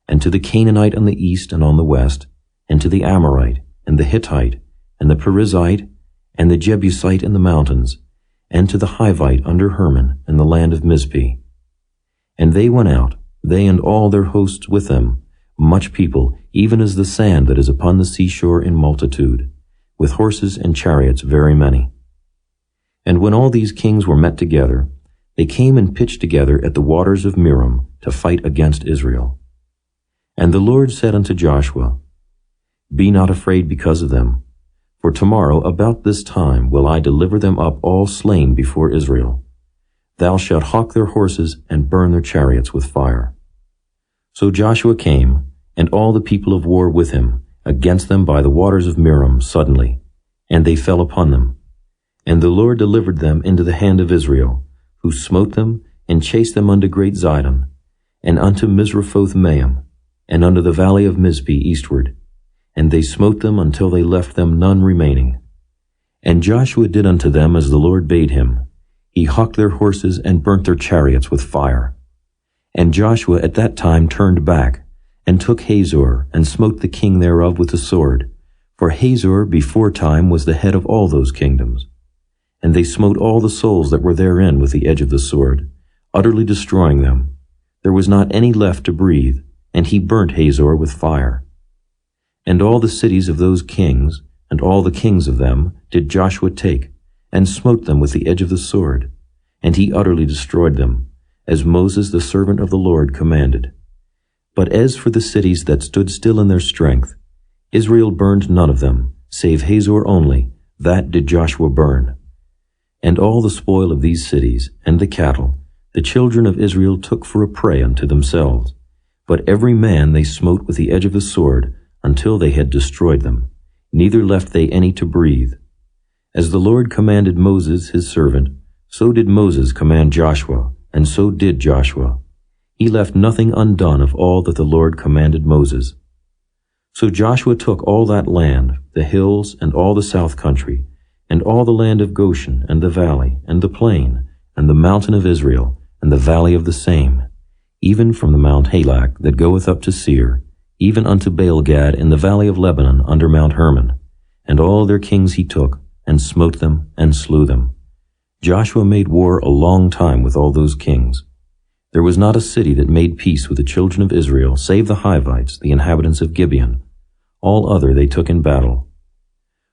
and to the Canaanite on the east and on the west, and to the Amorite, and the Hittite, and the Perizzite, and the Jebusite in the mountains, and to the Hivite under Hermon in the land of Mizpeh. And they went out, they and all their hosts with them, much people, even as the sand that is upon the seashore in multitude, with horses and chariots very many. And when all these kings were met together, they came and pitched together at the waters of Merom to fight against Israel. And the Lord said unto Joshua, Be not afraid because of them, for tomorrow about this time will I deliver them up all slain before Israel. Thou shalt hawk their horses and burn their chariots with fire. So Joshua came, and all the people of war with him, against them by the waters of Merom suddenly, and they fell upon them. And the Lord delivered them into the hand of Israel, who smote them, and chased them unto great Zidon, and unto Misrephoth-Maim, and unto the valley of Mizpeh eastward. And they smote them until they left them none remaining. And Joshua did unto them as the Lord bade him. He hucked their horses and burnt their chariots with fire. And Joshua at that time turned back, and took Hazor, and smote the king thereof with the sword. For Hazor before time was the head of all those kingdoms. And they smote all the souls that were therein with the edge of the sword, utterly destroying them. There was not any left to breathe, and he burnt Hazor with fire. And all the cities of those kings, and all the kings of them, did Joshua take, and smote them with the edge of the sword. And he utterly destroyed them, as Moses the servant of the Lord commanded. But as for the cities that stood still in their strength, Israel burned none of them, save Hazor only, that did Joshua burn. And all the spoil of these cities, and the cattle, the children of Israel took for a prey unto themselves. But every man they smote with the edge of the sword, until they had destroyed them, neither left they any to breathe. As the Lord commanded Moses his servant, so did Moses command Joshua, and so did Joshua. He left nothing undone of all that the Lord commanded Moses. So Joshua took all that land, the hills, and all the south country, and all the land of Goshen, and the valley, and the plain, and the mountain of Israel, and the valley of the same, even from the Mount Halak that goeth up to Seir, even unto Baal-gad in the valley of Lebanon under Mount Hermon. And all their kings he took, and smote them, and slew them. Joshua made war a long time with all those kings. There was not a city that made peace with the children of Israel, save the Hivites, the inhabitants of Gibeon. All other they took in battle.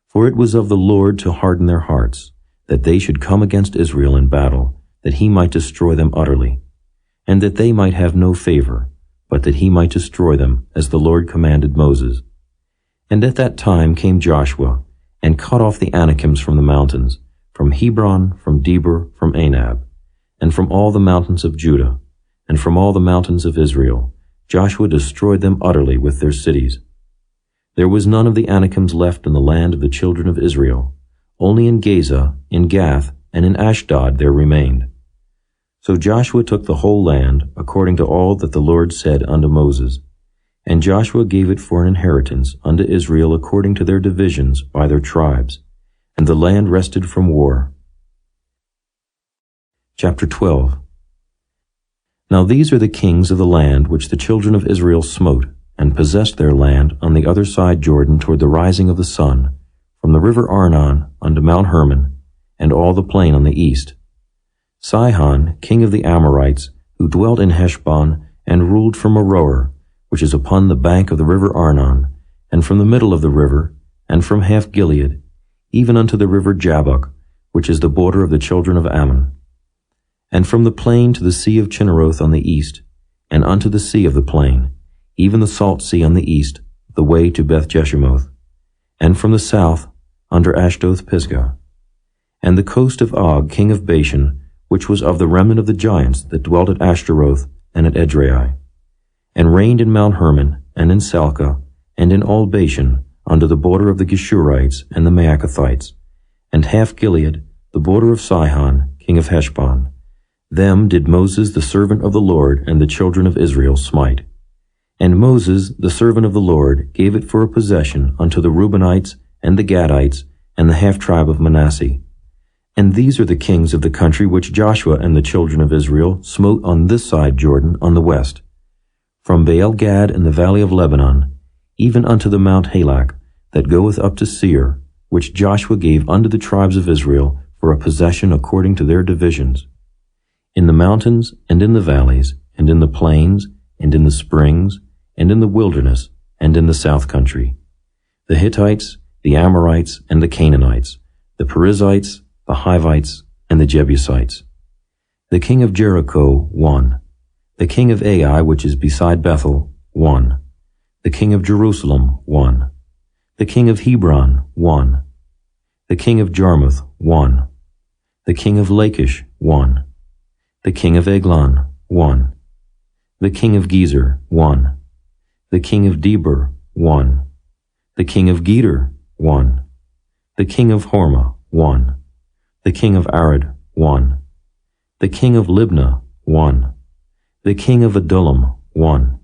For it was of the Lord to harden their hearts, that they should come against Israel in battle, that he might destroy them utterly, and that they might have no favor, but that he might destroy them, as the Lord commanded Moses. And at that time came Joshua, and cut off the Anakims from the mountains, from Hebron, from Debir, from Anab, and from all the mountains of Judah, and from all the mountains of Israel. Joshua destroyed them utterly with their cities. There was none of the Anakims left in the land of the children of Israel. Only in Gaza, in Gath, and in Ashdod there remained. So Joshua took the whole land, according to all that the Lord said unto Moses. And Joshua gave it for an inheritance unto Israel according to their divisions by their tribes. And the land rested from war. Chapter 12. Now these are the kings of the land which the children of Israel smote, and possessed their land on the other side Jordan toward the rising of the sun, from the river Arnon unto Mount Hermon, and all the plain on the east. Sihon, king of the Amorites, who dwelt in Heshbon, and ruled from Aroer, which is upon the bank of the river Arnon, and from the middle of the river, and from half Gilead, even unto the river Jabbok, which is the border of the children of Ammon, and from the plain to the sea of Chinneroth on the east, and unto the sea of the plain, even the salt sea on the east, the way to Beth Jeshimoth, and from the south under Ashdoth Pisgah, and the coast of Og, king of Bashan, which was of the remnant of the giants that dwelt at Ashtaroth and at Edrei, and reigned in Mount Hermon, and in Salcah, and in all Bashan, under the border of the Geshurites and the Maacathites, and half Gilead, the border of Sihon, king of Heshbon. Them did Moses the servant of the Lord and the children of Israel smite. And Moses the servant of the Lord gave it for a possession unto the Reubenites and the Gadites and the half-tribe of Manasseh. And these are the kings of the country which Joshua and the children of Israel smote on this side Jordan on the west, from Baal-gad in the valley of Lebanon, even unto the Mount Halak, that goeth up to Seir, which Joshua gave unto the tribes of Israel for a possession according to their divisions. In the mountains, and in the valleys, and in the plains, and in the springs, and in the wilderness, and in the south country, the Hittites, the Amorites, and the Canaanites, the Perizzites, the Hivites, and the Jebusites. The king of Jericho, 1. The king of Ai, which is beside Bethel, 1. The king of Jerusalem, 1. The king of Hebron, 1. The king of Jarmuth, 1. The king of Lachish, 1. The king of Eglon, 1. The king of Gezer, 1. The king of Debir, 1. The king of Geder, 1. The king of Hormah, 1. The king of Arad, 1. The king of Libnah, 1. The king of Adullam, 1.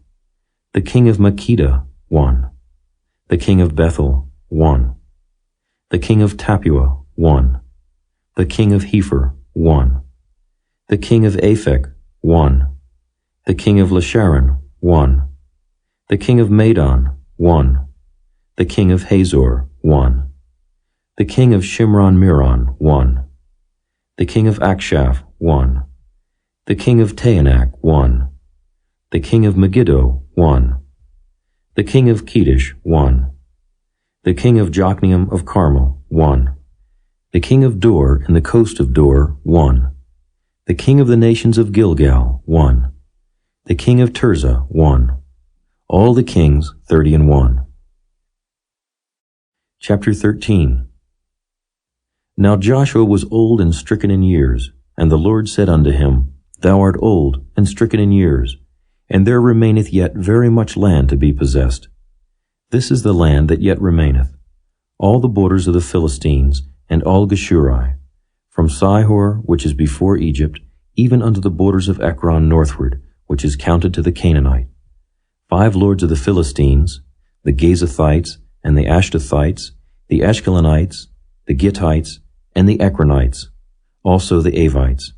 The king of Makkedah, 1. The king of Bethel, 1. The king of Tappuah, 1. The king of Hepher, 1. The king of Aphek, 1. The king of Lasharon, 1. The king of Madon, 1. The king of Hazor, 1. The king of Shimron-Meron, 1. The king of Akshaph, 1. The king of Taanach, 1. The king of Megiddo, 1. The king of Kedesh, 1. The king of Jokneam of Carmel, 1. The king of Dor in the coast of Dor, 1. The king of the nations of Gilgal, 1. The king of Tirzah, 1. All the kings, 30. Chapter 13. Now Joshua was old and stricken in years, and the Lord said unto him, Thou art old and stricken in years, and there remaineth yet very much land to be possessed. This is the land that yet remaineth, all the borders of the Philistines, and all Geshuri, from Sihor, which is before Egypt, even unto the borders of Ekron northward, which is counted to the Canaanite. 5 lords of the Philistines, the Gazathites, and the Ashdothites, the Ashkelonites, the Gittites, and the Ekronites, also the Avites.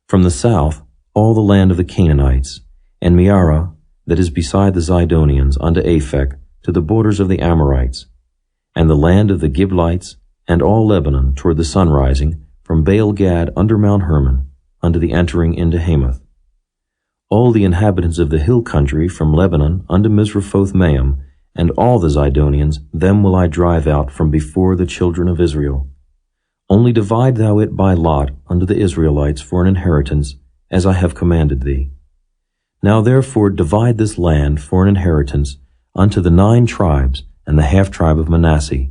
From the south, all the land of the Canaanites, and Meara, that is beside the Zidonians, unto Aphek, to the borders of the Amorites, and the land of the Giblites, and all Lebanon toward the sunrising, from Baal-Gad under Mount Hermon, unto the entering into Hamath. All the inhabitants of the hill country from Lebanon unto Misrephoth-Maim, and all the Zidonians, them will I drive out from before the children of Israel. Only divide thou it by lot unto the Israelites for an inheritance, as I have commanded thee. Now therefore divide this land for an inheritance unto the 9 tribes and the half-tribe of Manasseh,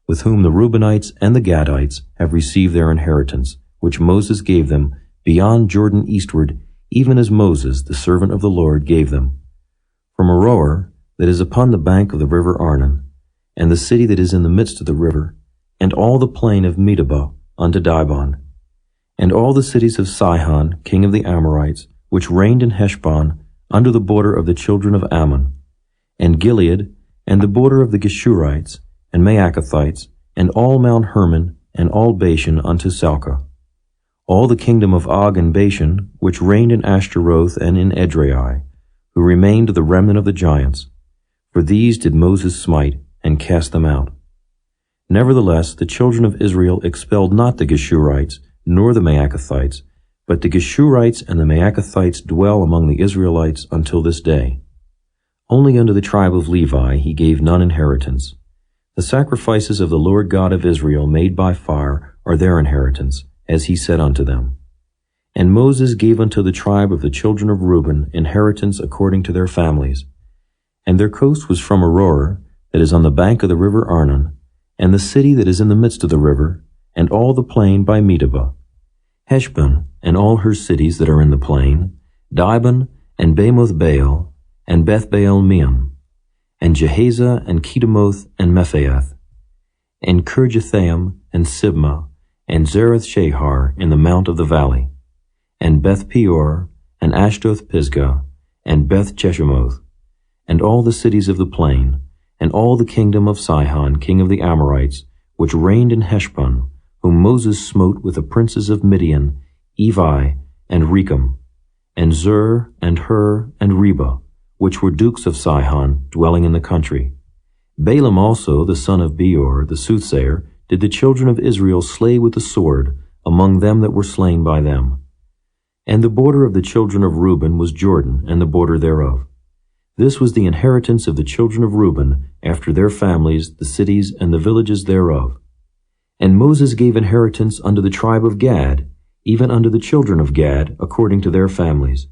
with whom the Reubenites and the Gadites have received their inheritance, which Moses gave them beyond Jordan eastward, even as Moses, the servant of the Lord, gave them. From Aroer, that is upon the bank of the river Arnon, and the city that is in the midst of the river, and all the plain of Medeba unto Dibon, and all the cities of Sihon, king of the Amorites, which reigned in Heshbon, under the border of the children of Ammon, and Gilead, and the border of the Geshurites, and Maacathites, and all Mount Hermon, and all Bashan unto Salcah. All the kingdom of Og and Bashan, which reigned in Ashtaroth and in Edrei, who remained the remnant of the giants. For these did Moses smite, and cast them out. Nevertheless, the children of Israel expelled not the Geshurites, nor the Maacathites, but the Geshurites and the Maacathites dwell among the Israelites until this day. Only unto the tribe of Levi he gave none inheritance. The sacrifices of the Lord God of Israel made by fire are their inheritance, as he said unto them. And Moses gave unto the tribe of the children of Reuben inheritance according to their families. And their coast was from Aroer, that is on the bank of the river Arnon, and the city that is in the midst of the river, and all the plain by Medeba, Heshbon, and all her cities that are in the plain, Dibon, and Bamoth Baal, and Beth Baal Meon, and Jehaza, and Kedemoth, and Mephaath, and Kirjathaim, and Sibmah, and Zerath Shahar in the mount of the valley, and Beth Peor, and Ashdoth Pisgah, and Beth Jeshimoth, and all the cities of the plain, and all the kingdom of Sihon, king of the Amorites, which reigned in Heshbon, whom Moses smote with the princes of Midian, Evi, and Rechem, and Zur, and Hur, and Reba, which were dukes of Sihon, dwelling in the country. Balaam also, the son of Beor, the soothsayer, did the children of Israel slay with the sword among them that were slain by them. And the border of the children of Reuben was Jordan, and the border thereof. This was the inheritance of the children of Reuben, after their families, the cities, and the villages thereof. And Moses gave inheritance unto the tribe of Gad, even unto the children of Gad, according to their families.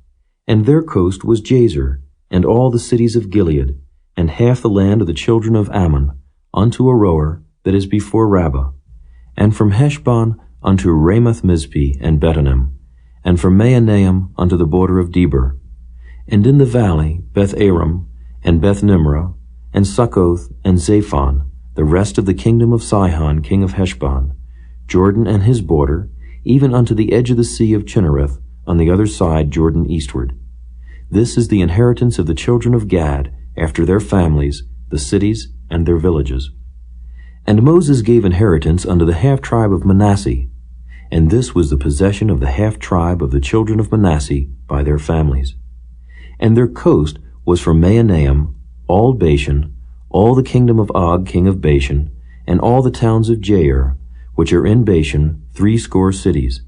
And their coast was Jazer, and all the cities of Gilead, and half the land of the children of Ammon, unto Aroer, that is before Rabbah, and from Heshbon unto Ramoth-Mizpeh and Betonim, and from Mahanaim unto the border of Debir, and in the valley Beth-aram, and Beth-nimrah, and Succoth, and Zaphon, the rest of the kingdom of Sihon, king of Heshbon, Jordan and his border, even unto the edge of the sea of Chinnereth, on the other side Jordan eastward. This is the inheritance of the children of Gad, after their families, the cities, and their villages. And Moses gave inheritance unto the half-tribe of Manasseh, and this was the possession of the half-tribe of the children of Manasseh by their families. And their coast was from Mahanaim, all Bashan, all the kingdom of Og king of Bashan, and all the towns of Jair, which are in Bashan, 60 cities,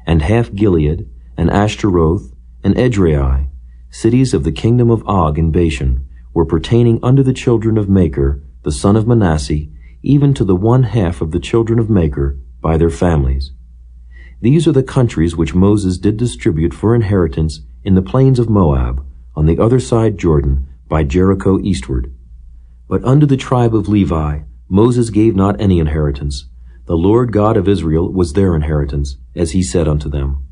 and half Gilead, and Ashtaroth, and Edrei, cities of the kingdom of Og in Bashan, were pertaining unto the children of Machir, the son of Manasseh, even to the 1/2 of the children of Machir by their families. These are the countries which Moses did distribute for inheritance in the plains of Moab, on the other side Jordan, by Jericho eastward. But unto the tribe of Levi Moses gave not any inheritance. The Lord God of Israel was their inheritance, as he said unto them.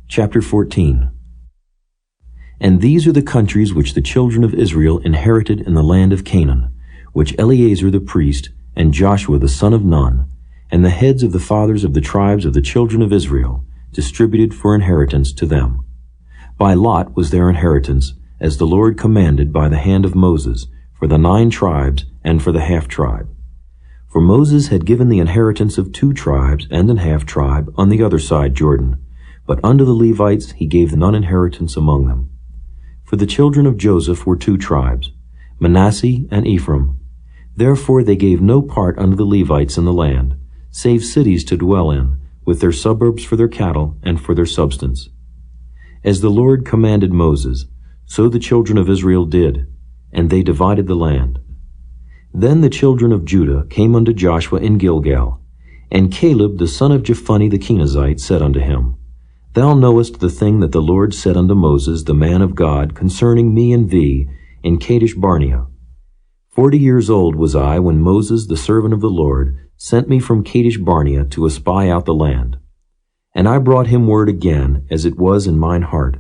Chapter 14. And these are the countries which the children of Israel inherited in the land of Canaan, which Eleazar the priest, and Joshua the son of Nun, and the heads of the fathers of the tribes of the children of Israel, distributed for inheritance to them. By lot was their inheritance, as the Lord commanded by the hand of Moses, for the 9 tribes and for the half-tribe. For Moses had given the inheritance of 2 tribes and an half-tribe on the other side Jordan, but unto the Levites he gave none inheritance among them. For the children of Joseph were 2 tribes, Manasseh and Ephraim. Therefore they gave no part unto the Levites in the land, save cities to dwell in, with their suburbs for their cattle and for their substance. As the Lord commanded Moses, so the children of Israel did, and they divided the land. Then the children of Judah came unto Joshua in Gilgal, and Caleb the son of Jephunneh the Kenizzite said unto him, Thou knowest the thing that the Lord said unto Moses the man of God concerning me and thee in Kadesh Barnea. 40 years old was I when Moses the servant of the Lord sent me from Kadesh Barnea to espy out the land. And I brought him word again, as it was in mine heart.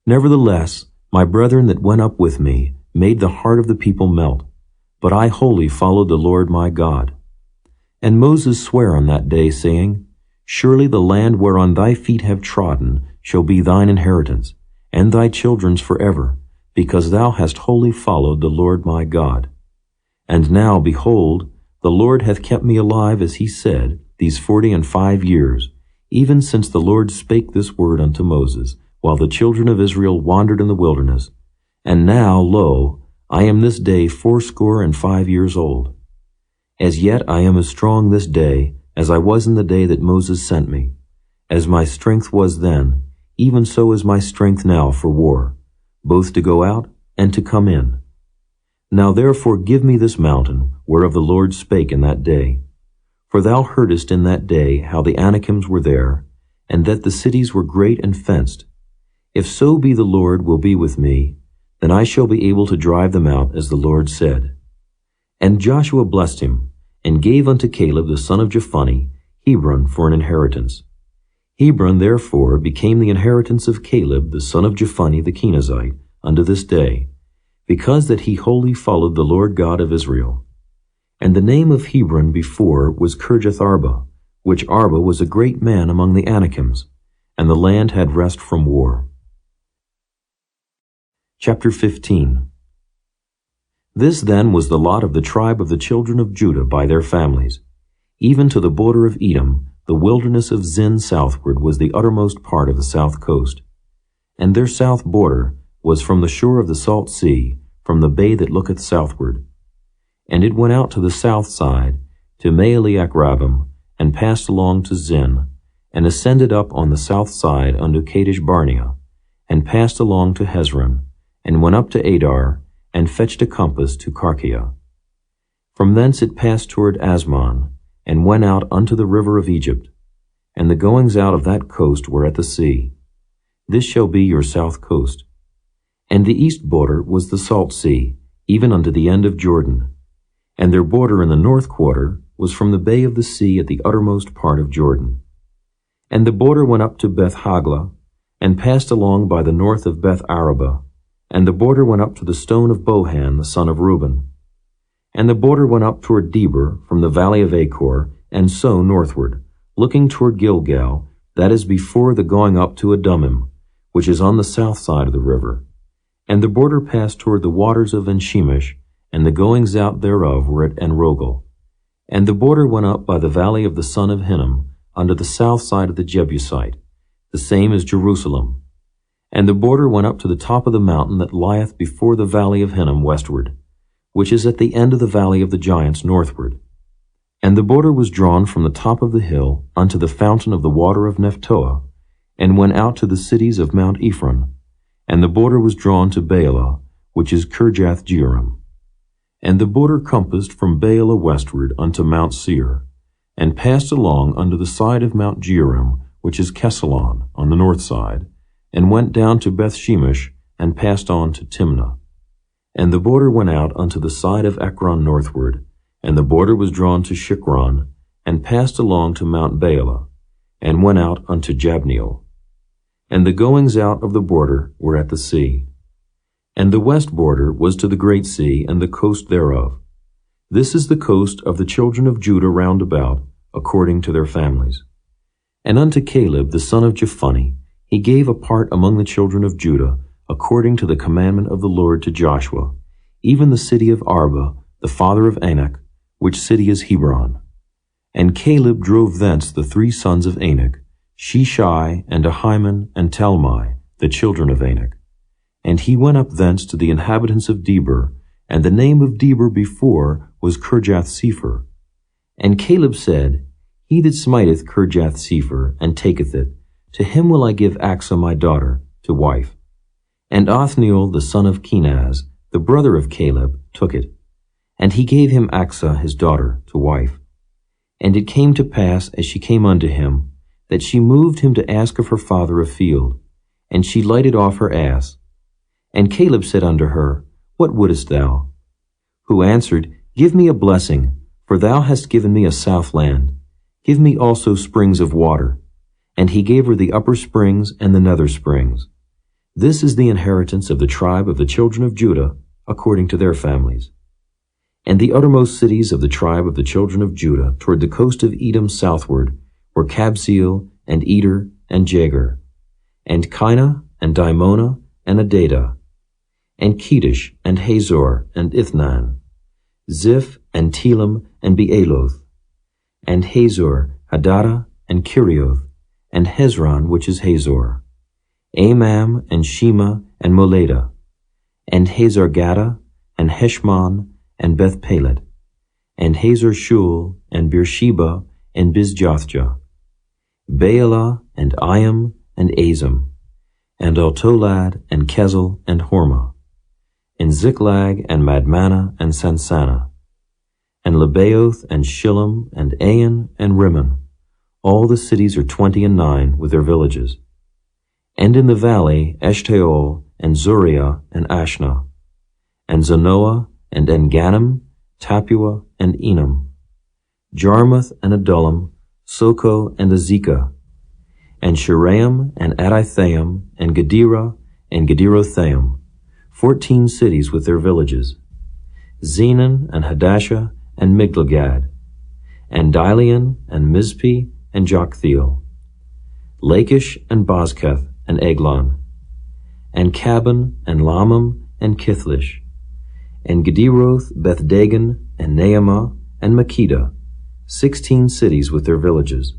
Nevertheless, my brethren that went up with me made the heart of the people melt, but I wholly followed the Lord my God. And Moses sware on that day, saying, Surely the land whereon thy feet have trodden shall be thine inheritance, and thy children's forever, because thou hast wholly followed the Lord my God. And now, behold, the Lord hath kept me alive, as he said, these 45 years, even since the Lord spake this word unto Moses, while the children of Israel wandered in the wilderness. And now, lo, I am this day 85 years old. As yet I am as strong this day as I was in the day that Moses sent me. As my strength was then, even so is my strength now for war, both to go out and to come in. Now therefore give me this mountain, whereof the Lord spake in that day. For thou heardest in that day how the Anakims were there, and that the cities were great and fenced. If so be the Lord will be with me, then I shall be able to drive them out, as the Lord said. And Joshua blessed him, and gave unto Caleb the son of Jephunneh Hebron for an inheritance. Hebron therefore became the inheritance of Caleb the son of Jephunneh the Kenizzite unto this day, because that he wholly followed the Lord God of Israel. And the name of Hebron before was Kirjath-arba, which Arba was a great man among the Anakims, and the land had rest from war. Chapter 15. This then was the lot of the tribe of the children of Judah by their families. Even to the border of Edom, the wilderness of Zin southward was the uttermost part of the south coast. And their south border was from the shore of the salt sea, from the bay that looketh southward. And it went out to the south side, to Maaleach-rabbim, and passed along to Zin, and ascended up on the south side unto Kadesh Barnea, and passed along to Hezron, and went up to Adar, and fetched a compass to Karkia. From thence it passed toward Asmon, and went out unto the river of Egypt, and the goings out of that coast were at the sea. This shall be your south coast. And the east border was the salt sea, even unto the end of Jordan. And their border in the north quarter was from the bay of the sea at the uttermost part of Jordan. And the border went up to Beth-hagla, and passed along by the north of Beth-araba, and the border went up to the stone of Bohan the son of Reuben. And the border went up toward Debir from the valley of Achor, and so northward, looking toward Gilgal, that is before the going up to Adumim, which is on the south side of the river. And the border passed toward the waters of En-shemesh, and the goings out thereof were at En-rogel. And the border went up by the valley of the son of Hinnom, unto the south side of the Jebusite, the same as Jerusalem. And the border went up to the top of the mountain that lieth before the valley of Hinnom westward, which is at the end of the valley of the giants northward. And the border was drawn from the top of the hill unto the fountain of the water of Nephtoah, and went out to the cities of Mount Ephron. And the border was drawn to Baalah, which is Kirjath-jearim. And the border compassed from Baalah westward unto Mount Seir, and passed along unto the side of Mount Jearim, which is Kesalon, on the north side, and went down to Beth-shemesh, and passed on to Timnah. And the border went out unto the side of Ekron northward, and the border was drawn to Shikron, and passed along to Mount Baalah, and went out unto Jabneel. And the goings out of the border were at the sea. And the west border was to the great sea, and the coast thereof. This is the coast of the children of Judah round about, according to their families. And unto Caleb the son of Jephunneh he gave a part among the children of Judah, according to the commandment of the Lord to Joshua, even the city of Arba, the father of Anak, which city is Hebron. And Caleb drove thence the 3 sons of Anak, Sheshai, and Ahiman, and Talmai, the children of Anak. And he went up thence to the inhabitants of Debir, and the name of Debir before was Kirjath-sepher. And Caleb said, He that smiteth Kirjath-sepher, and taketh it, to him will I give Achsah my daughter, to wife. And Othniel the son of Kenaz, the brother of Caleb, took it. And he gave him Achsah his daughter, to wife. And it came to pass, as she came unto him, that she moved him to ask of her father a field, and she lighted off her ass. And Caleb said unto her, What wouldest thou? Who answered, Give me a blessing, for thou hast given me a south land. Give me also springs of water. And he gave her the upper springs and the nether springs. This is the inheritance of the tribe of the children of Judah, according to their families. And the uttermost cities of the tribe of the children of Judah toward the coast of Edom southward were Kabzeel, and Eder, and Jagur, and Kinah, and Dimona, and Adadah, and Kedesh, and Hazor, and Ithnan, Ziph, and Telem, and Bealoth, and Hazor, Hadadah, and Kerioth, and Hezron, which is Hazor, Amam, and Shema, and Moladah, and Hazar-Gadah, and Heshmon, and Beth-Pelet, and Hazar-Shul, and Beersheba, and Bizjothjah, Baalah, and Iam, and Azim, and Altolad, and Kezel, and Hormah, and Ziklag, and Madmannah, and Sansannah, and Lebaoth, and Shillam, and Ain, and Rimmon. All the cities are 29 with their villages. And in the valley Eshtaol, and Zuriah, and Ashna, and Zanoah, and En-Gannim, Tapua, and Enam, Jarmuth, and Adullam, Soko, and Azekah, and Shiraim, and Adithaim, and Gedera, and Gederothaim, 14 cities with their villages, Zenon, and Hadashah, and Migdalgad, and Dilean, and Mizpeh, and Joktheel, Lachish, and Bozkath, and Eglon, and Caban, and Lamam, and Kithlish, and Gederoth, Beth-Dagon, and Naamah, and Makkedah, 16 cities with their villages,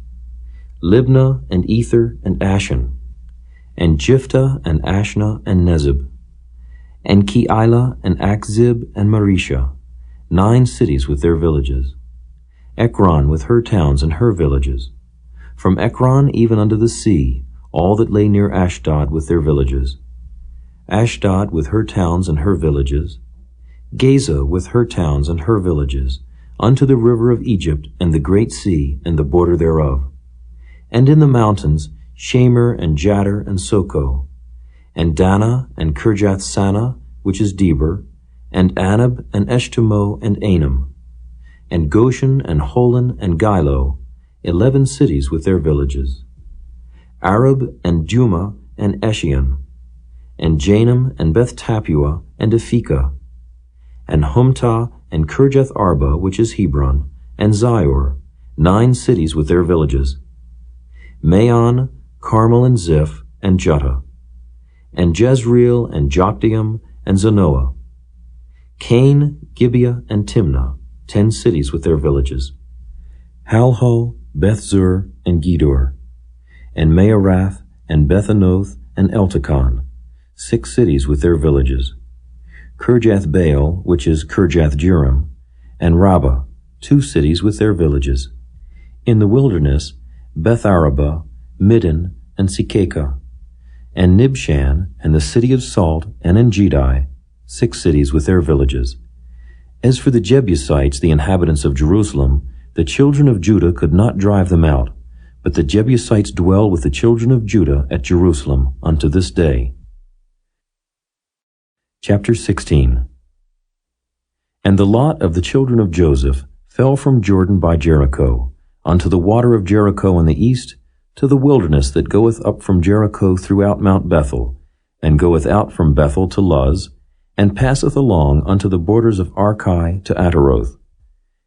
Libnah, and Ether, and Ashan, and Jiphthah, and Ashna, and Nezib, and Keilah, and Achzib, and Maresha, 9 cities with their villages, Ekron with her towns and her villages, from Ekron even unto the sea, all that lay near Ashdod with their villages, Ashdod with her towns and her villages, Gaza with her towns and her villages, unto the river of Egypt and the great sea and the border thereof, and in the mountains Shamer, and Jadar, and Soko, and Dana, and Kirjath-Sanah, which is Debir, and Anab, and Eshtemoh, and Anam, and Goshen, and Holon, and Gilo, 11 cities with their villages, Arab, and Duma, and Eshion, and Janam, and Beth-Tapua, and Aphekah, and Humtah, and Kirjath-Arba, which is Hebron, and Zior, 9 cities with their villages, Maon, Carmel, and Ziph, and Juttah, and Jezreel, and Jokdeam, and Zanoah, Cain, Gibeah, and Timnah, 10 cities with their villages, Halho, Beth-zur, and Gedor, and Maarath, and Beth-anoth, and Eltekon, 6 cities with their villages. Kirjath-baal, which is Kirjath-jearim, and Rabbah, 2 cities with their villages. In the wilderness, Beth-arabah, Middin, and Sikeka, and Nibshan, and the city of Salt, and En-gedi, 6 cities with their villages. As for the Jebusites, the inhabitants of Jerusalem, the children of Judah could not drive them out, but the Jebusites dwell with the children of Judah at Jerusalem unto this day. Chapter 16. And the lot of the children of Joseph fell from Jordan by Jericho, unto the water of Jericho in the east, to the wilderness that goeth up from Jericho throughout Mount Bethel, and goeth out from Bethel to Luz, and passeth along unto the borders of Archi to Ataroth,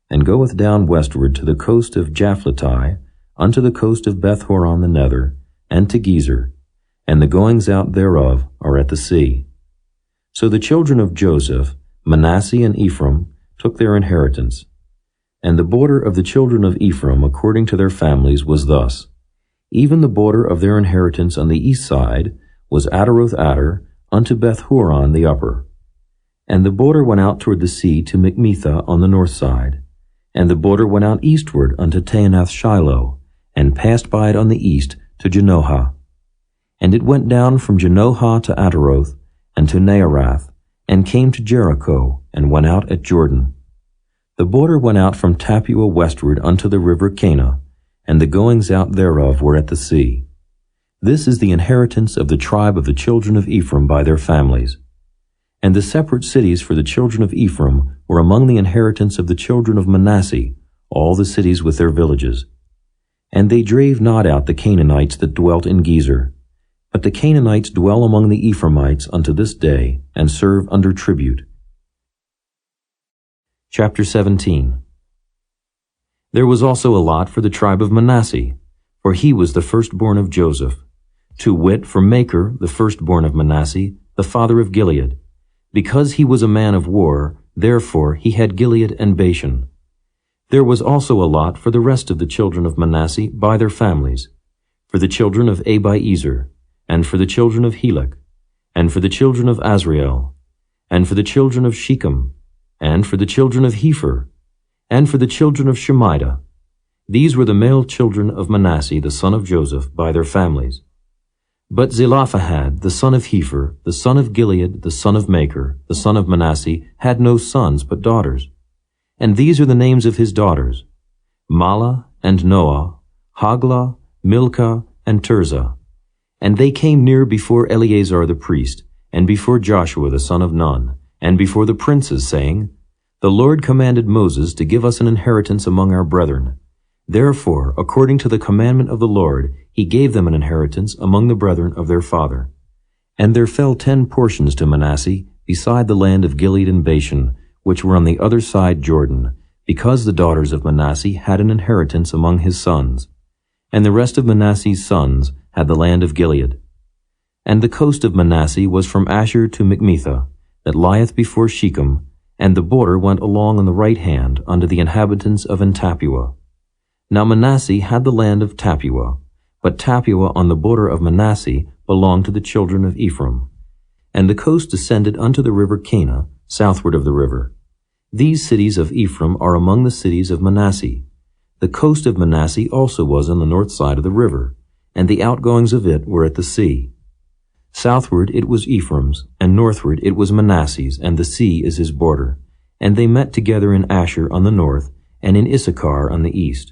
and goeth down westward to the coast of Japhleti, unto the coast of Beth-horon the nether, and to Gezer, and the goings out thereof are at the sea. So the children of Joseph, Manasseh and Ephraim, took their inheritance. And the border of the children of Ephraim according to their families was thus. Even the border of their inheritance on the east side was Ataroth-adar unto Beth-horon the upper. And the border went out toward the sea to Mikmetha on the north side. And the border went out eastward unto Taanath-shiloh, and passed by it on the east to Janohah. And it went down from Janohah to Ataroth, and to Naarath, and came to Jericho, and went out at Jordan. The border went out from Tappuah westward unto the river Canaan, and the goings out thereof were at the sea. This is the inheritance of the tribe of the children of Ephraim by their families. And the separate cities for the children of Ephraim were among the inheritance of the children of Manasseh, all the cities with their villages. And they drave not out the Canaanites that dwelt in Gezer. But the Canaanites dwell among the Ephraimites unto this day, and serve under tribute. Chapter 17. There was also a lot for the tribe of Manasseh, for he was the firstborn of Joseph, to wit, for Machir, the firstborn of Manasseh, the father of Gilead. Because he was a man of war, therefore he had Gilead and Bashan. There was also a lot for the rest of the children of Manasseh by their families, for the children of Abiezer, and for the children of Helek, and for the children of Azrael, and for the children of Shechem, and for the children of Hepher, and for the children of Shemida. These were the male children of Manasseh the son of Joseph by their families. But Zelophehad the son of Hepher, the son of Gilead, the son of Machir, the son of Manasseh, had no sons but daughters. And these are the names of his daughters: Mahlah and Noah, Haglah, Milcah, and Tirzah. And they came near before Eleazar the priest, and before Joshua the son of Nun, and before the princes, saying, The Lord commanded Moses to give us an inheritance among our brethren. Therefore, according to the commandment of the Lord, he gave them an inheritance among the brethren of their father. And there fell 10 portions to Manasseh, beside the land of Gilead and Bashan, which were on the other side Jordan, because the daughters of Manasseh had an inheritance among his sons. And the rest of Manasseh's sons had the land of Gilead. And the coast of Manasseh was from Asher to Mikmetha, that lieth before Shechem, and the border went along on the right hand unto the inhabitants of En-tappuah. Now Manasseh had the land of Tappuah, but Tappuah on the border of Manasseh belonged to the children of Ephraim. And the coast descended unto the river Canaan, southward of the river. These cities of Ephraim are among the cities of Manasseh. The coast of Manasseh also was on the north side of the river, and the outgoings of it were at the sea. Southward it was Ephraim's, and northward it was Manasseh's, and the sea is his border. And they met together in Asher on the north, and in Issachar on the east.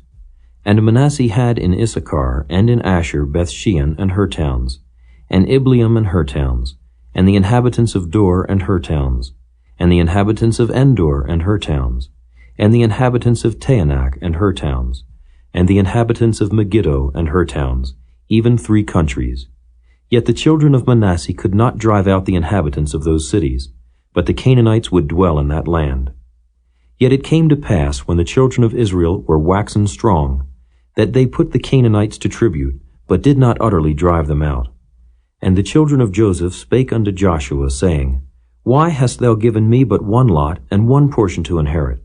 And Manasseh had in Issachar and in Asher Bethshean and her towns, and Ibleam and her towns, and the inhabitants of Dor and her towns, and the inhabitants of Endor and her towns, and the inhabitants of Taanach and her towns, and the inhabitants of Megiddo and her towns, even 3 countries. Yet the children of Manasseh could not drive out the inhabitants of those cities, but the Canaanites would dwell in that land. Yet it came to pass, when the children of Israel were waxen strong, that they put the Canaanites to tribute, but did not utterly drive them out. And the children of Joseph spake unto Joshua, saying, Why hast thou given me but 1 lot and 1 portion to inherit,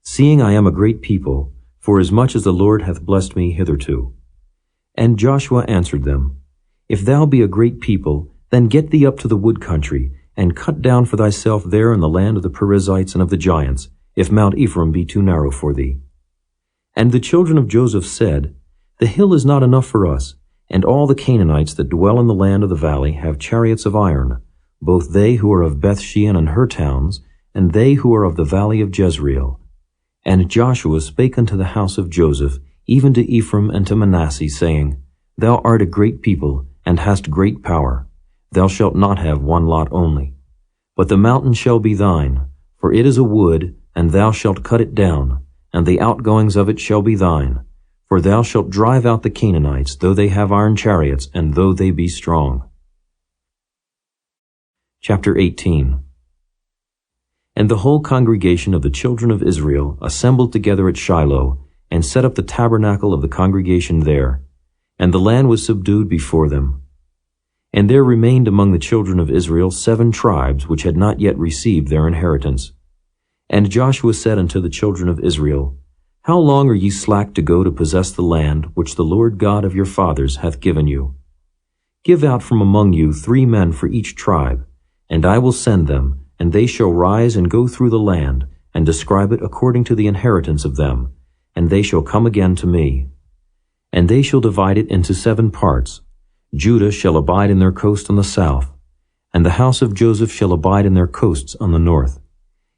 seeing I am a great people? forasmuch as the Lord hath blessed me hitherto. And Joshua answered them, If thou be a great people, then get thee up to the wood country, and cut down for thyself there in the land of the Perizzites and of the giants, if Mount Ephraim be too narrow for thee. And the children of Joseph said, The hill is not enough for us, and all the Canaanites that dwell in the land of the valley have chariots of iron, both they who are of Bethshean and her towns, and they who are of the valley of Jezreel. And Joshua spake unto the house of Joseph, even to Ephraim and to Manasseh, saying, Thou art a great people, and hast great power. Thou shalt not have one lot only. But the mountain shall be thine, for it is a wood, and thou shalt cut it down, and the outgoings of it shall be thine. For thou shalt drive out the Canaanites, though they have iron chariots, and though they be strong. Chapter 18. And the whole congregation of the children of Israel assembled together at Shiloh, and set up the tabernacle of the congregation there. And the land was subdued before them. And there remained among the children of Israel 7 tribes which had not yet received their inheritance. And Joshua said unto the children of Israel, How long are ye slack to go to possess the land which the Lord God of your fathers hath given you? Give out from among you 3 men for each tribe, and I will send them, and they shall rise and go through the land, and describe it according to the inheritance of them, and they shall come again to me. And they shall divide it into 7 parts. Judah shall abide in their coast on the south, and the house of Joseph shall abide in their coasts on the north.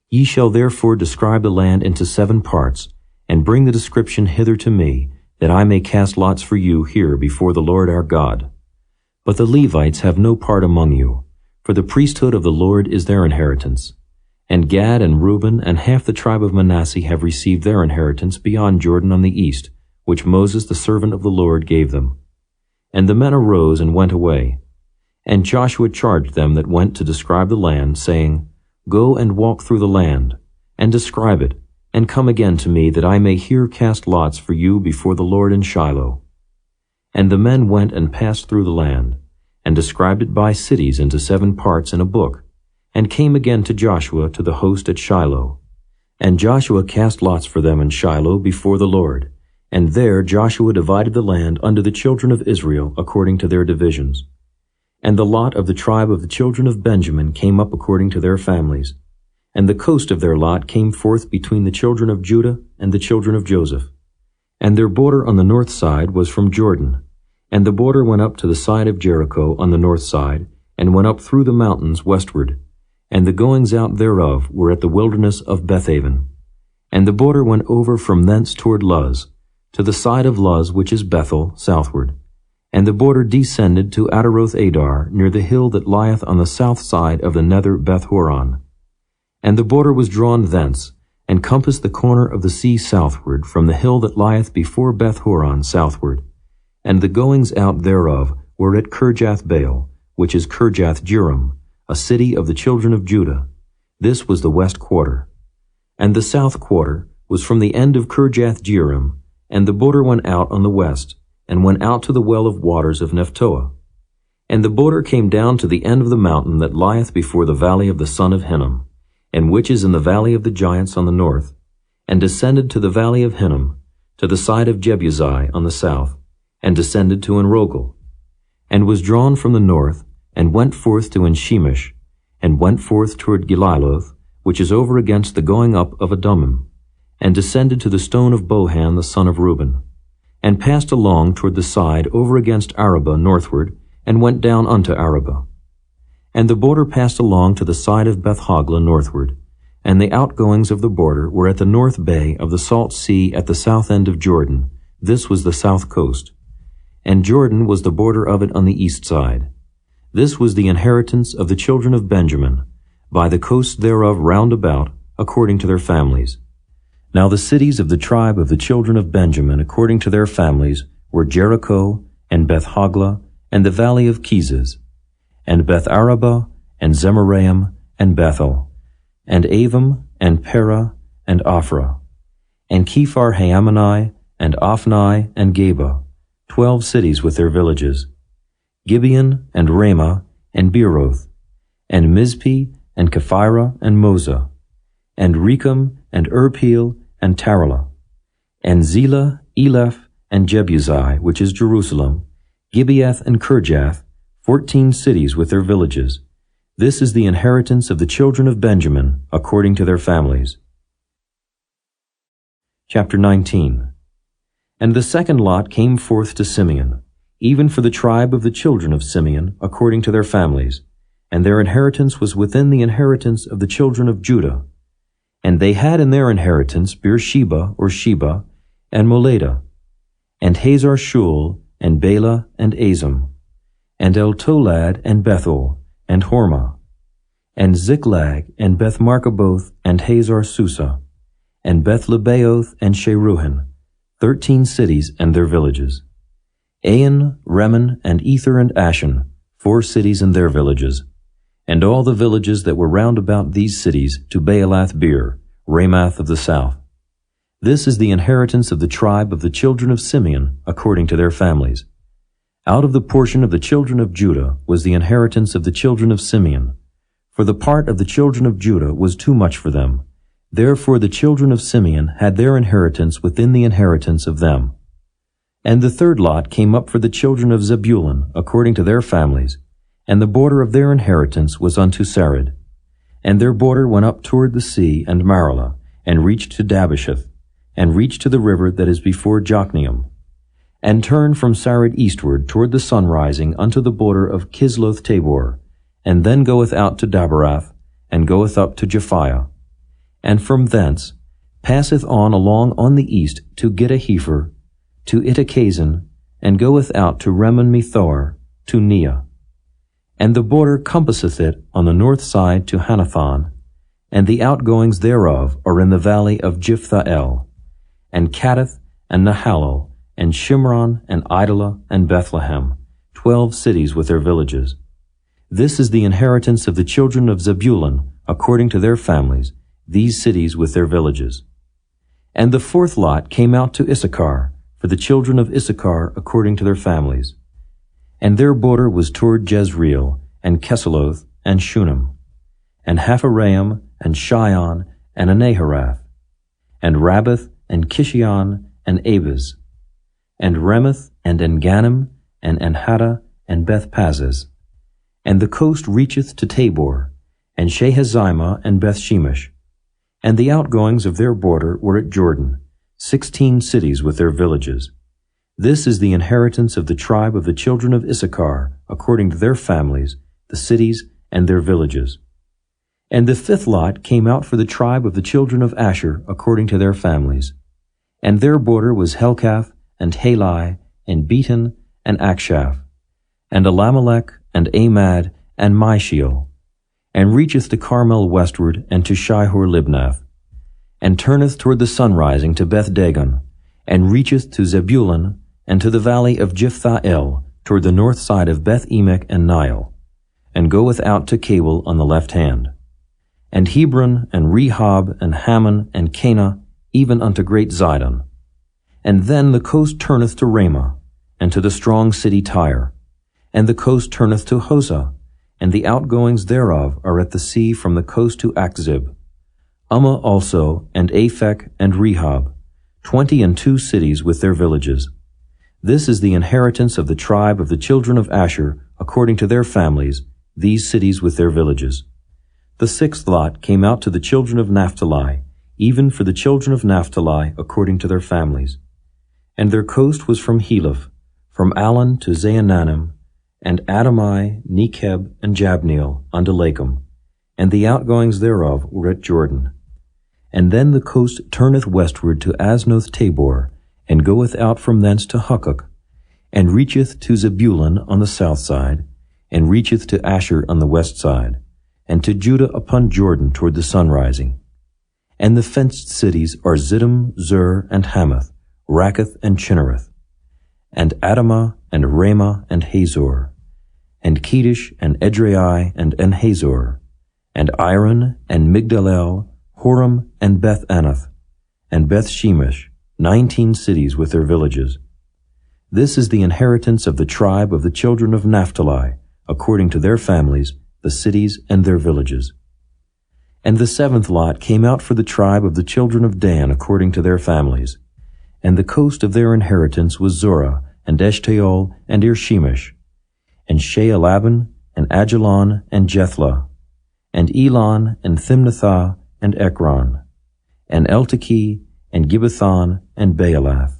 Ye shall therefore describe the land into 7 parts, and bring the description hither to me, that I may cast lots for you here before the Lord our God. But the Levites have no part among you, for the priesthood of the Lord is their inheritance. And Gad and Reuben and half the tribe of Manasseh have received their inheritance beyond Jordan on the east, which Moses the servant of the Lord gave them. And the men arose and went away. And Joshua charged them that went to describe the land, saying, Go and walk through the land, and describe it, and come again to me, that I may here cast lots for you before the Lord in Shiloh. And the men went and passed through the land, and described it by cities into 7 parts in a book, and came again to Joshua to the host at Shiloh. And Joshua cast lots for them in Shiloh before the Lord, and there Joshua divided the land unto the children of Israel according to their divisions. And the lot of the tribe of the children of Benjamin came up according to their families, and the coast of their lot came forth between the children of Judah and the children of Joseph. And their border on the north side was from Jordan, and the border went up to the side of Jericho on the north side, and went up through the mountains westward, and the goings out thereof were at the wilderness of Bethaven. And the border went over from thence toward Luz, to the side of Luz which is Bethel, southward. And the border descended to Ataroth Adar, near the hill that lieth on the south side of the nether Beth-horon. And the border was drawn thence, and compassed the corner of the sea southward, from the hill that lieth before Beth-horon southward. And the goings out thereof were at Kirjath-baal, which is Kirjath-jearim, a city of the children of Judah. This was the west quarter. And the south quarter was from the end of Kirjath-jearim, and the border went out on the west, and went out to the well of waters of Nephtoah. And the border came down to the end of the mountain that lieth before the valley of the son of Hinnom, and which is in the valley of the giants on the north, and descended to the valley of Hinnom, to the side of Jebusi on the south, and descended to Enrogel, and was drawn from the north, and went forth to Enshemish, and went forth toward Geliloth, which is over against the going up of Adummim, and descended to the stone of Bohan the son of Reuben, and passed along toward the side over against Arabah northward, and went down unto Arabah. And the border passed along to the side of Beth-hogla northward, and the outgoings of the border were at the north bay of the salt sea at the south end of Jordan. This was the south coast. And Jordan was the border of it on the east side. This was the inheritance of the children of Benjamin, by the coasts thereof round about, according to their families. Now the cities of the tribe of the children of Benjamin, according to their families, were Jericho, and Beth-hogla, and the valley of Kezes, and Beth-arabah, and Zemaraim, and Bethel, and Avim, and Perah, and Ophrah, and Kephar-Haamani, and Ophni, and Geba, 12 cities with their villages, Gibeon, and Ramah, and Beeroth, and Mizpeh, and Kephirah, and Moza, and Rechem, and Urpeel, and Taralah, and Zelah, Eleph, and Jebusi, which is Jerusalem, Gibeath and Kirjath, 14 cities with their villages. This is the inheritance of the children of Benjamin, according to their families. Chapter 19. And the second lot came forth to Simeon, even for the tribe of the children of Simeon, according to their families, and their inheritance was within the inheritance of the children of Judah. And they had in their inheritance Beersheba, or Sheba, and Moladah, and Hazar Shul, and Bela, and Azim, and El-Tolad, and Bethel, and Hormah, and Ziklag, and Beth-Markaboth, and Hazar Susa, and Beth-Lebaoth, and Sheruhin, 13 cities and their villages. Ain, Remen, and Ether, and Ashan, 4 cities and their villages, and all the villages that were round about these cities to Baalath-beer, Ramath of the south. This is the inheritance of the tribe of the children of Simeon, according to their families. Out of the portion of the children of Judah was the inheritance of the children of Simeon. For the part of the children of Judah was too much for them. Therefore the children of Simeon had their inheritance within the inheritance of them. And the third lot came up for the children of Zebulun, according to their families, and the border of their inheritance was unto Sarid. And their border went up toward the sea and Maralah, and reached to Dabasheth, and reached to the river that is before Jokneam, and turned from Sarid eastward toward the sunrising unto the border of Kisloth-Tabor, and then goeth out to Dabarath, and goeth up to Japhiah, and from thence passeth on along on the east to Gittah-Hepher, to Ittachazin, and goeth out to Remon-Methor, to Neah. And the border compasseth it on the north side to Hanathon, and the outgoings thereof are in the valley of Jiphthahel, and Kaddath, and Nahalal, and Shimron, and Idalah, and Bethlehem, 12 cities with their villages. This is the inheritance of the children of Zebulun, according to their families, these cities with their villages. And the fourth lot came out to Issachar, for the children of Issachar, according to their families. And their border was toward Jezreel, and Kesuloth, and Shunem, and Hapharaim, and Shion, and Anaharath, and Rabbath, and Kishion, and Abez, and Remeth, and Enganim, and Enhada, and Beth-Pazzez. And the coast reacheth to Tabor, and Shehazimah, and Beth-Shemesh. And the outgoings of their border were at Jordan, 16 cities with their villages. This is the inheritance of the tribe of the children of Issachar, according to their families, the cities and their villages. And the fifth lot came out for the tribe of the children of Asher, according to their families. And their border was Helkath, and Halai, and Beaton, and Akshaph, and Elimelech, and Amad, and Mishiel, and reacheth to Carmel westward, and to Shihor-Libnath, and turneth toward the sunrising to Beth-Dagon, and reacheth to Zebulun, and to the valley of Jiphthahel, toward the north side of Beth-Emek and Nile, and goeth out to Cabul on the left hand, and Hebron, and Rehob, and Hammon, and Cana, even unto great Zidon. And then the coast turneth to Ramah, and to the strong city Tyre, and the coast turneth to Hosah, and the outgoings thereof are at the sea from the coast to Akzib. Ummah also, and Aphek, and Rehob, 22 cities with their villages. This is the inheritance of the tribe of the children of Asher, according to their families, these cities with their villages. The sixth lot came out to the children of Naphtali, even for the children of Naphtali, according to their families. And their coast was from Heleph, from Alon to Zaananim, and Adamai, Nekeb, and Jabneel, unto Lakum, and the outgoings thereof were at Jordan. And then the coast turneth westward to Aznoth Tabor, and goeth out from thence to Hukkok, and reacheth to Zebulun on the south side, and reacheth to Asher on the west side, and to Judah upon Jordan toward the sunrising. And the fenced cities are Ziddim, Zur, and Hamath, Rakkath, and Chinnereth, and Adamah, and Ramah, and Hazor, and Kedesh, and Edrei, and Enhazor, and Iron, and Migdalel, Horam, and Beth-Anath, and Beth-Shemesh, 19 cities with their villages. This is the inheritance of the tribe of the children of Naphtali, according to their families, the cities and their villages. And the seventh lot came out for the tribe of the children of Dan, according to their families. And the coast of their inheritance was Zorah, and Eshtaol, and Irshemesh, and Shealaban, and Ajalon, and Jethlah, and Elon, and Thimnathah, and Ekron, and Eltekeh, and Gibbethon, and Baalath,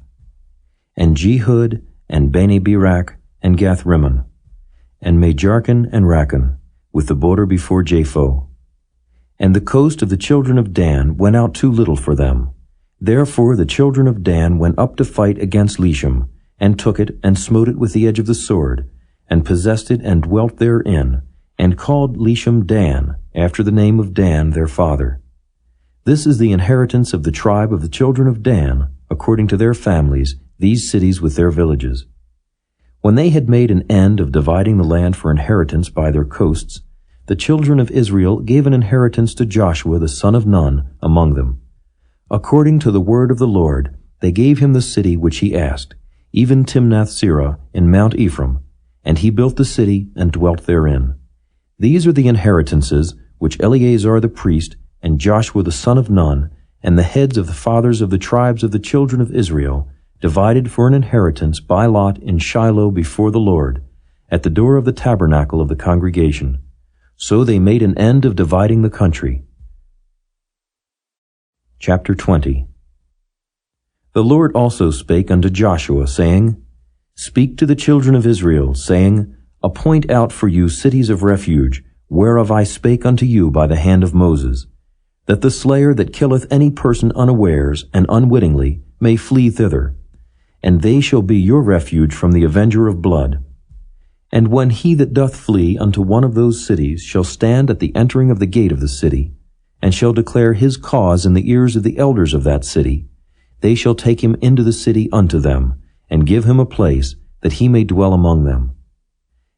and Jehud, and Bene Berak, and Gathrimmon, and Majarkan, and Rakan, with the border before Japho. And the coast of the children of Dan went out too little for them. Therefore the children of Dan went up to fight against Leshem, and took it, and smote it with the edge of the sword, and possessed it, and dwelt therein, and called Leshem Dan, after the name of Dan their father. This is the inheritance of the tribe of the children of Dan, according to their families, these cities with their villages. When they had made an end of dividing the land for inheritance by their coasts, the children of Israel gave an inheritance to Joshua the son of Nun among them. According to the word of the Lord, they gave him the city which he asked, even Timnath-Serah in Mount Ephraim, and he built the city and dwelt therein. These are the inheritances which Eleazar the priest and Joshua the son of Nun and the heads of the fathers of the tribes of the children of Israel divided for an inheritance by lot in Shiloh before the Lord, at the door of the tabernacle of the congregation. So they made an end of dividing the country. Chapter 20. The Lord also spake unto Joshua, saying, Speak to the children of Israel, saying, Appoint out for you cities of refuge, whereof I spake unto you by the hand of Moses, that the slayer that killeth any person unawares and unwittingly may flee thither, and they shall be your refuge from the avenger of blood. And when he that doth flee unto one of those cities shall stand at the entering of the gate of the city, and shall declare his cause in the ears of the elders of that city, they shall take him into the city unto them, and give him a place, that he may dwell among them.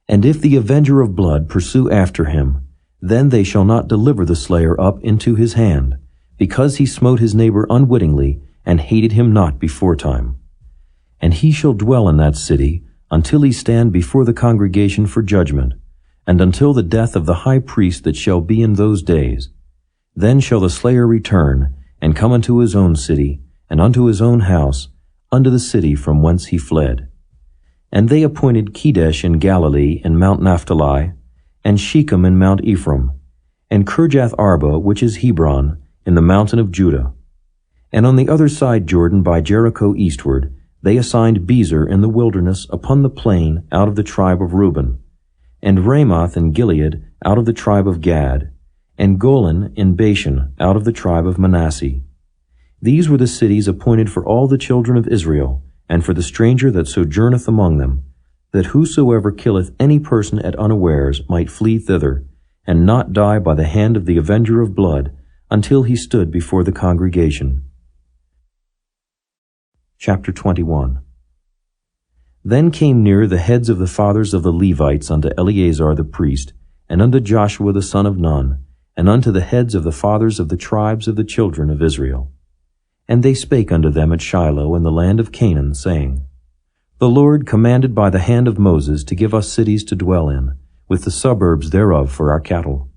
And if the avenger of blood pursue after him, then they shall not deliver the slayer up into his hand, because he smote his neighbor unwittingly, and hated him not beforetime. And he shall dwell in that city, until he stand before the congregation for judgment, and until the death of the high priest that shall be in those days. Then shall the slayer return, and come unto his own city, and unto his own house, unto the city from whence he fled. And they appointed Kedesh in Galilee in Mount Naphtali, and Shechem in Mount Ephraim, and Kirjath Arba, which is Hebron, in the mountain of Judah. And on the other side Jordan by Jericho eastward, they assigned Bezer in the wilderness upon the plain out of the tribe of Reuben, and Ramoth in Gilead out of the tribe of Gad, and Golan in Bashan out of the tribe of Manasseh. These were the cities appointed for all the children of Israel, and for the stranger that sojourneth among them, that whosoever killeth any person at unawares might flee thither, and not die by the hand of the avenger of blood, until he stood before the congregation. Chapter 21. Then came near the heads of the fathers of the Levites unto Eleazar the priest, and unto Joshua the son of Nun, and unto the heads of the fathers of the tribes of the children of Israel. And they spake unto them at Shiloh in the land of Canaan, saying, The Lord commanded by the hand of Moses to give us cities to dwell in, with the suburbs thereof for our cattle.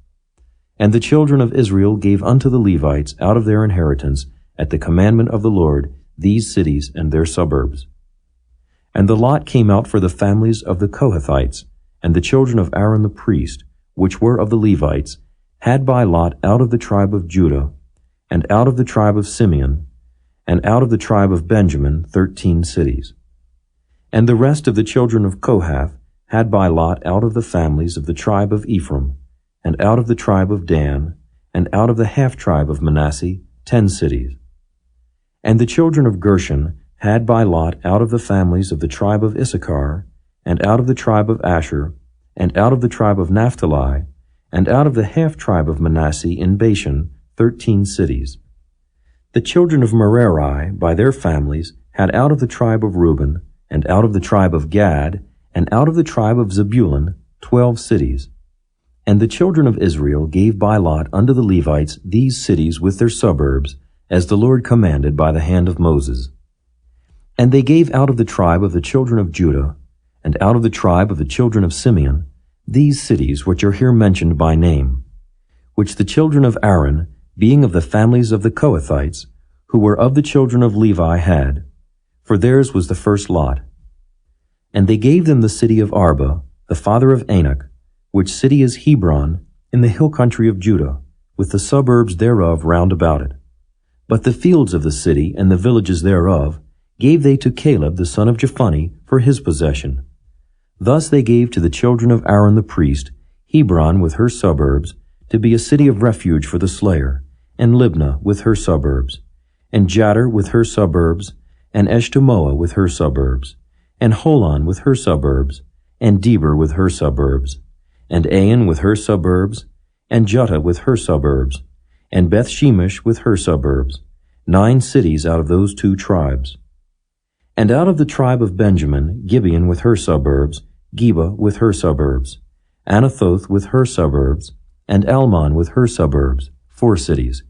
And the children of Israel gave unto the Levites out of their inheritance, at the commandment of the Lord, these cities and their suburbs. And the lot came out for the families of the Kohathites, and the children of Aaron the priest, which were of the Levites, had by lot out of the tribe of Judah, and out of the tribe of Simeon, and out of the tribe of Benjamin 13 cities. And the rest of the children of Kohath had by lot out of the families of the tribe of Ephraim, and out of the tribe of Dan, and out of the half-tribe of Manasseh 10 cities. And the children of Gershon had by lot out of the families of the tribe of Issachar, and out of the tribe of Asher, and out of the tribe of Naphtali, and out of the half-tribe of Manasseh in Bashan 13 cities. The children of Merari, by their families, had out of the tribe of Reuben, and out of the tribe of Gad, and out of the tribe of Zebulun 12 cities. And the children of Israel gave by lot unto the Levites these cities with their suburbs, as the Lord commanded by the hand of Moses. And they gave out of the tribe of the children of Judah, and out of the tribe of the children of Simeon, these cities which are here mentioned by name, which the children of Aaron, being of the families of the Kohathites, who were of the children of Levi, had, for theirs was the first lot. And they gave them the city of Arba, the father of Anak, which city is Hebron, in the hill country of Judah, with the suburbs thereof round about it. But the fields of the city and the villages thereof gave they to Caleb the son of Jephunneh for his possession. Thus they gave to the children of Aaron the priest Hebron with her suburbs, to be a city of refuge for the slayer, and Libnah with her suburbs, and Jattir with her suburbs, and Eshtemoa with her suburbs, and Holon with her suburbs, and Debir with her suburbs, and Ain with her suburbs, and Juttah with her suburbs, and Beth Shemesh with her suburbs, 9 cities out of those 2 tribes. And out of the tribe of Benjamin, Gibeon with her suburbs, Geba with her suburbs, Anathoth with her suburbs, and Almon with her suburbs, 4 cities.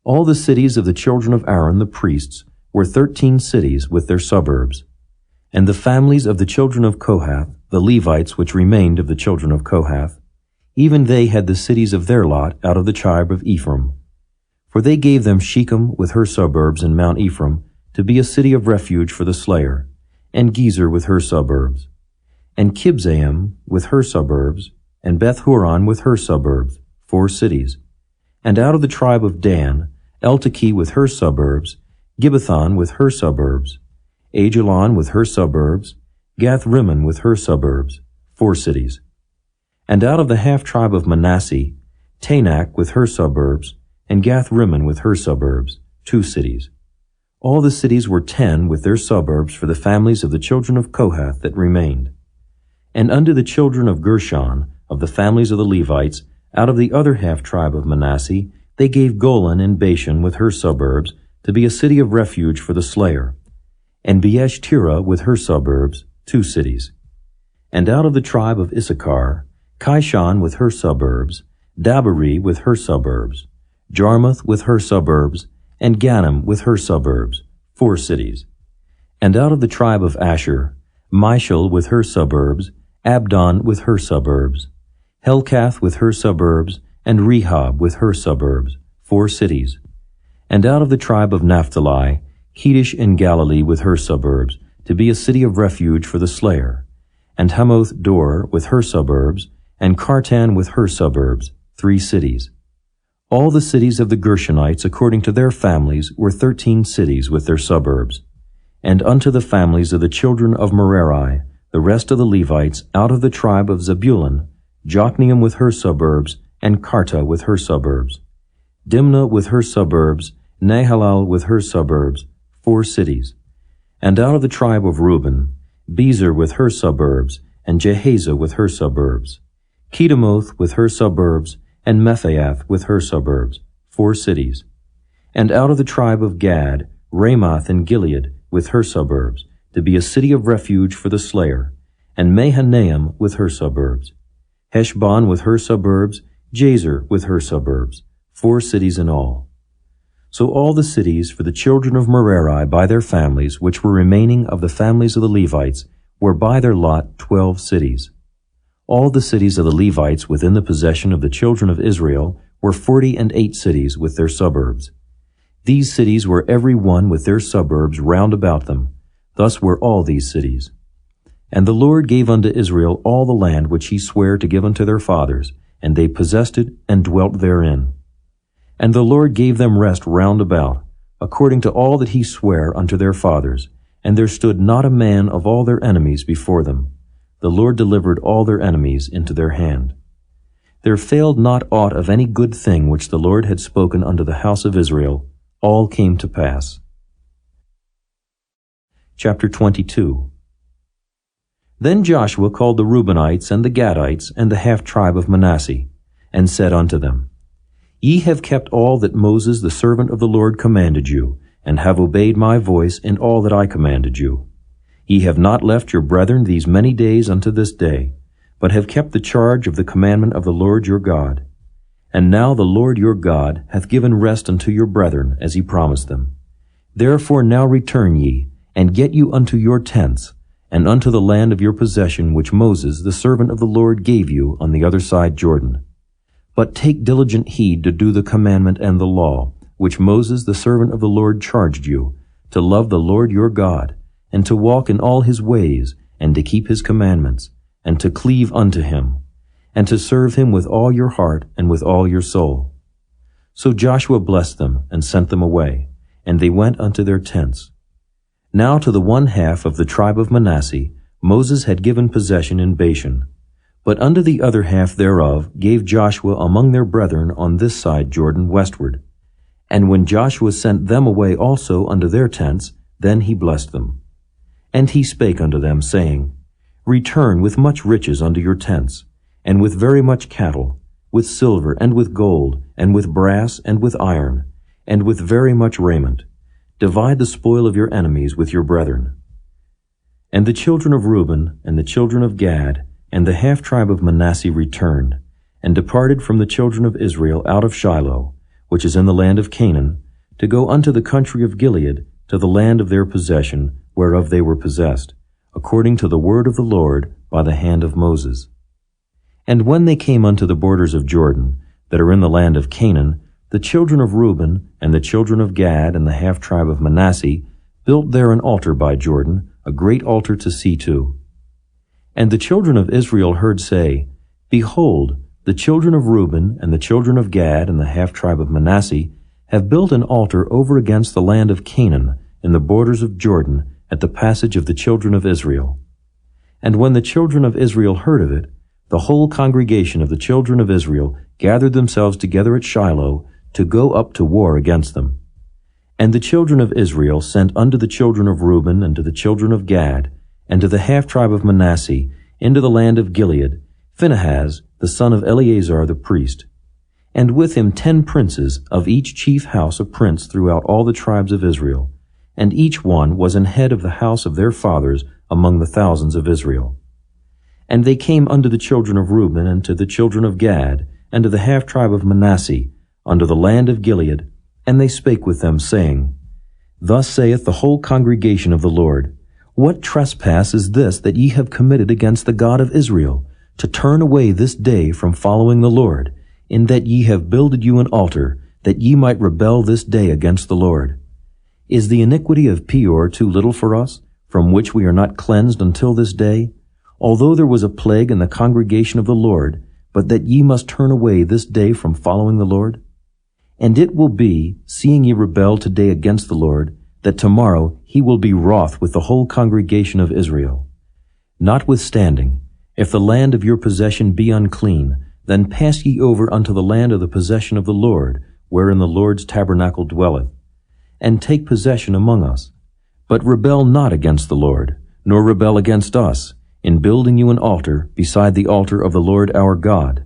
All the cities of the children of Aaron the priests were 13 cities with their suburbs. And the families of the children of Kohath, the Levites which remained of the children of Kohath, even they had the cities of their lot out of the tribe of Ephraim. For they gave them Shechem with her suburbs in Mount Ephraim, to be a city of refuge for the slayer, and Gezer with her suburbs, and Kibzaim with her suburbs, and Beth-horon with her suburbs, 4 cities. And out of the tribe of Dan, Eltekeh with her suburbs, Gibbethon with her suburbs, Ajalon with her suburbs, Gath-rimmon with her suburbs, 4 cities. And out of the half-tribe of Manasseh, Tanakh with her suburbs, and Gath-rimmon with her suburbs, 2 cities. All the cities were 10 with their suburbs for the families of the children of Kohath that remained. And unto the children of Gershon, of the families of the Levites, out of the other half-tribe of Manasseh, they gave Golan and Bashan with her suburbs, to be a city of refuge for the slayer, and Beeshtira with her suburbs, 2 cities. And out of the tribe of Issachar, Kishon with her suburbs, Dabari with her suburbs, Jarmuth with her suburbs, and Ganim with her suburbs, 4 cities. And out of the tribe of Asher, Mishal with her suburbs, Abdon with her suburbs, Helkath with her suburbs, and Rehob with her suburbs, 4 cities. And out of the tribe of Naphtali, Kedesh in Galilee with her suburbs, to be a city of refuge for the slayer, and Hamoth Dor with her suburbs, and Kartan with her suburbs, 3 cities. All the cities of the Gershonites according to their families were 13 cities with their suburbs. And unto the families of the children of Merari, the rest of the Levites, out of the tribe of Zebulun, Jokneam with her suburbs, and Karta with her suburbs, Dimnah with her suburbs, Nahalal with her suburbs, 4 cities. And out of the tribe of Reuben, Bezer with her suburbs, and Jehaza with her suburbs, Kedemoth with her suburbs, and Mephaath with her suburbs, 4 cities. And out of the tribe of Gad, Ramoth in Gilead with her suburbs, to be a city of refuge for the slayer, and Mahanaim with her suburbs, Heshbon with her suburbs, Jazer with her suburbs, 4 cities in all. So all the cities for the children of Merari by their families, which were remaining of the families of the Levites, were by their lot 12 cities. All the cities of the Levites within the possession of the children of Israel were 48 cities with their suburbs. These cities were every one with their suburbs round about them. Thus were all these cities. And the Lord gave unto Israel all the land which he sware to give unto their fathers, and they possessed it and dwelt therein. And the Lord gave them rest round about, according to all that he sware unto their fathers, and there stood not a man of all their enemies before them. The Lord delivered all their enemies into their hand. There failed not aught of any good thing which the Lord had spoken unto the house of Israel. All came to pass. Chapter 22. Then Joshua called the Reubenites and the Gadites and the half-tribe of Manasseh, and said unto them, Ye have kept all that Moses the servant of the Lord commanded you, and have obeyed my voice in all that I commanded you. Ye have not left your brethren these many days unto this day, but have kept the charge of the commandment of the Lord your God. And now the Lord your God hath given rest unto your brethren, as he promised them. Therefore now return ye, and get you unto your tents, and unto the land of your possession which Moses the servant of the Lord gave you on the other side Jordan. But take diligent heed to do the commandment and the law, which Moses the servant of the Lord charged you, to love the Lord your God, and to walk in all his ways, and to keep his commandments, and to cleave unto him, and to serve him with all your heart and with all your soul. So Joshua blessed them, and sent them away, and they went unto their tents. Now to the one half of the tribe of Manasseh Moses had given possession in Bashan, but unto the other half thereof gave Joshua among their brethren on this side Jordan westward. And when Joshua sent them away also unto their tents, then he blessed them. And he spake unto them, saying, Return with much riches unto your tents, and with very much cattle, with silver, and with gold, and with brass, and with iron, and with very much raiment. Divide the spoil of your enemies with your brethren. And the children of Reuben, and the children of Gad, and the half tribe of Manasseh returned, and departed from the children of Israel out of Shiloh, which is in the land of Canaan, to go unto the country of Gilead, to the land of their possession, whereof they were possessed, according to the word of the Lord by the hand of Moses. And when they came unto the borders of Jordan, that are in the land of Canaan, the children of Reuben, and the children of Gad, and the half tribe of Manasseh, built there an altar by Jordan, a great altar to see to. And the children of Israel heard say, Behold, the children of Reuben, and the children of Gad, and the half tribe of Manasseh, have built an altar over against the land of Canaan, in the borders of Jordan, at the passage of the children of Israel. And when the children of Israel heard of it, the whole congregation of the children of Israel gathered themselves together at Shiloh to go up to war against them. And the children of Israel sent unto the children of Reuben, and to the children of Gad, and to the half tribe of Manasseh, into the land of Gilead, Phinehas, the son of Eleazar the priest, and with him 10 princes, of each chief house a prince throughout all the tribes of Israel, and each one was an head of the house of their fathers among the thousands of Israel. And they came unto the children of Reuben, and to the children of Gad, and to the half tribe of Manasseh, unto the land of Gilead, and they spake with them, saying, Thus saith the whole congregation of the Lord, What trespass is this that ye have committed against the God of Israel, to turn away this day from following the Lord, in that ye have builded you an altar, that ye might rebel this day against the Lord? Is the iniquity of Peor too little for us, from which we are not cleansed until this day? Although there was a plague in the congregation of the Lord, but that ye must turn away this day from following the Lord? And it will be, seeing ye rebel today against the Lord, that tomorrow he will be wroth with the whole congregation of Israel. Notwithstanding, if the land of your possession be unclean, then pass ye over unto the land of the possession of the Lord, wherein the Lord's tabernacle dwelleth, and take possession among us. But rebel not against the Lord, nor rebel against us, in building you an altar beside the altar of the Lord our God.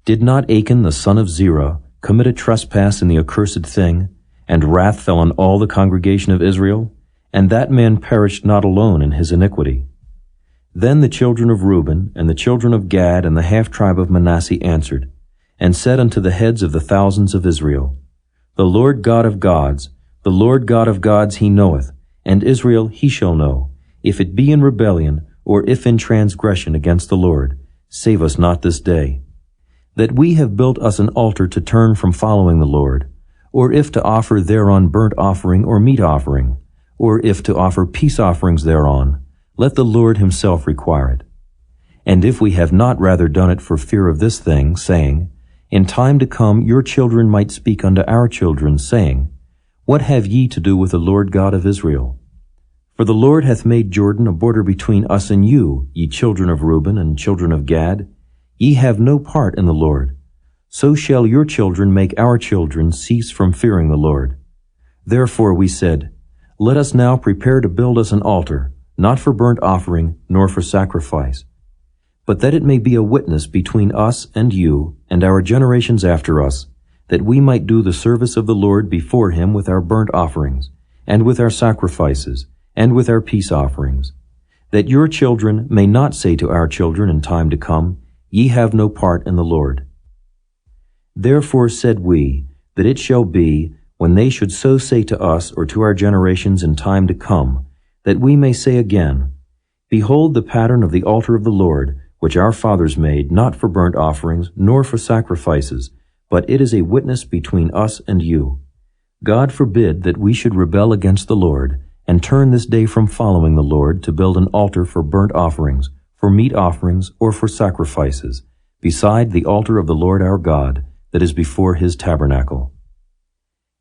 Did not Achan the son of Zerah commit a trespass in the accursed thing, and wrath fell on all the congregation of Israel? And that man perished not alone in his iniquity. Then the children of Reuben, and the children of Gad, and the half tribe of Manasseh answered, and said unto the heads of the thousands of Israel, The Lord God of gods, the Lord God of gods he knoweth, and Israel he shall know, if it be in rebellion, or if in transgression against the Lord. Save us not this day. That we have built us an altar to turn from following the Lord, or if to offer thereon burnt offering or meat offering, or if to offer peace offerings thereon, let the Lord himself require it. And if we have not rather done it for fear of this thing, saying, In time to come your children might speak unto our children, saying, What have ye to do with the Lord God of Israel? For the Lord hath made Jordan a border between us and you, ye children of Reuben and children of Gad. Ye have no part in the Lord. So shall your children make our children cease from fearing the Lord. Therefore we said, Let us now prepare to build us an altar, not for burnt offering, nor for sacrifice, but that it may be a witness between us and you, and our generations after us, that we might do the service of the Lord before him with our burnt offerings, and with our sacrifices, and with our peace offerings, that your children may not say to our children in time to come, Ye have no part in the Lord. Therefore said we, that it shall be, when they should so say to us or to our generations in time to come, that we may say again, Behold the pattern of the altar of the Lord, which our fathers made, not for burnt offerings, nor for sacrifices, but it is a witness between us and you. God forbid that we should rebel against the Lord, and turn this day from following the Lord to build an altar for burnt offerings, for meat offerings, or for sacrifices, beside the altar of the Lord our God, that is before his tabernacle.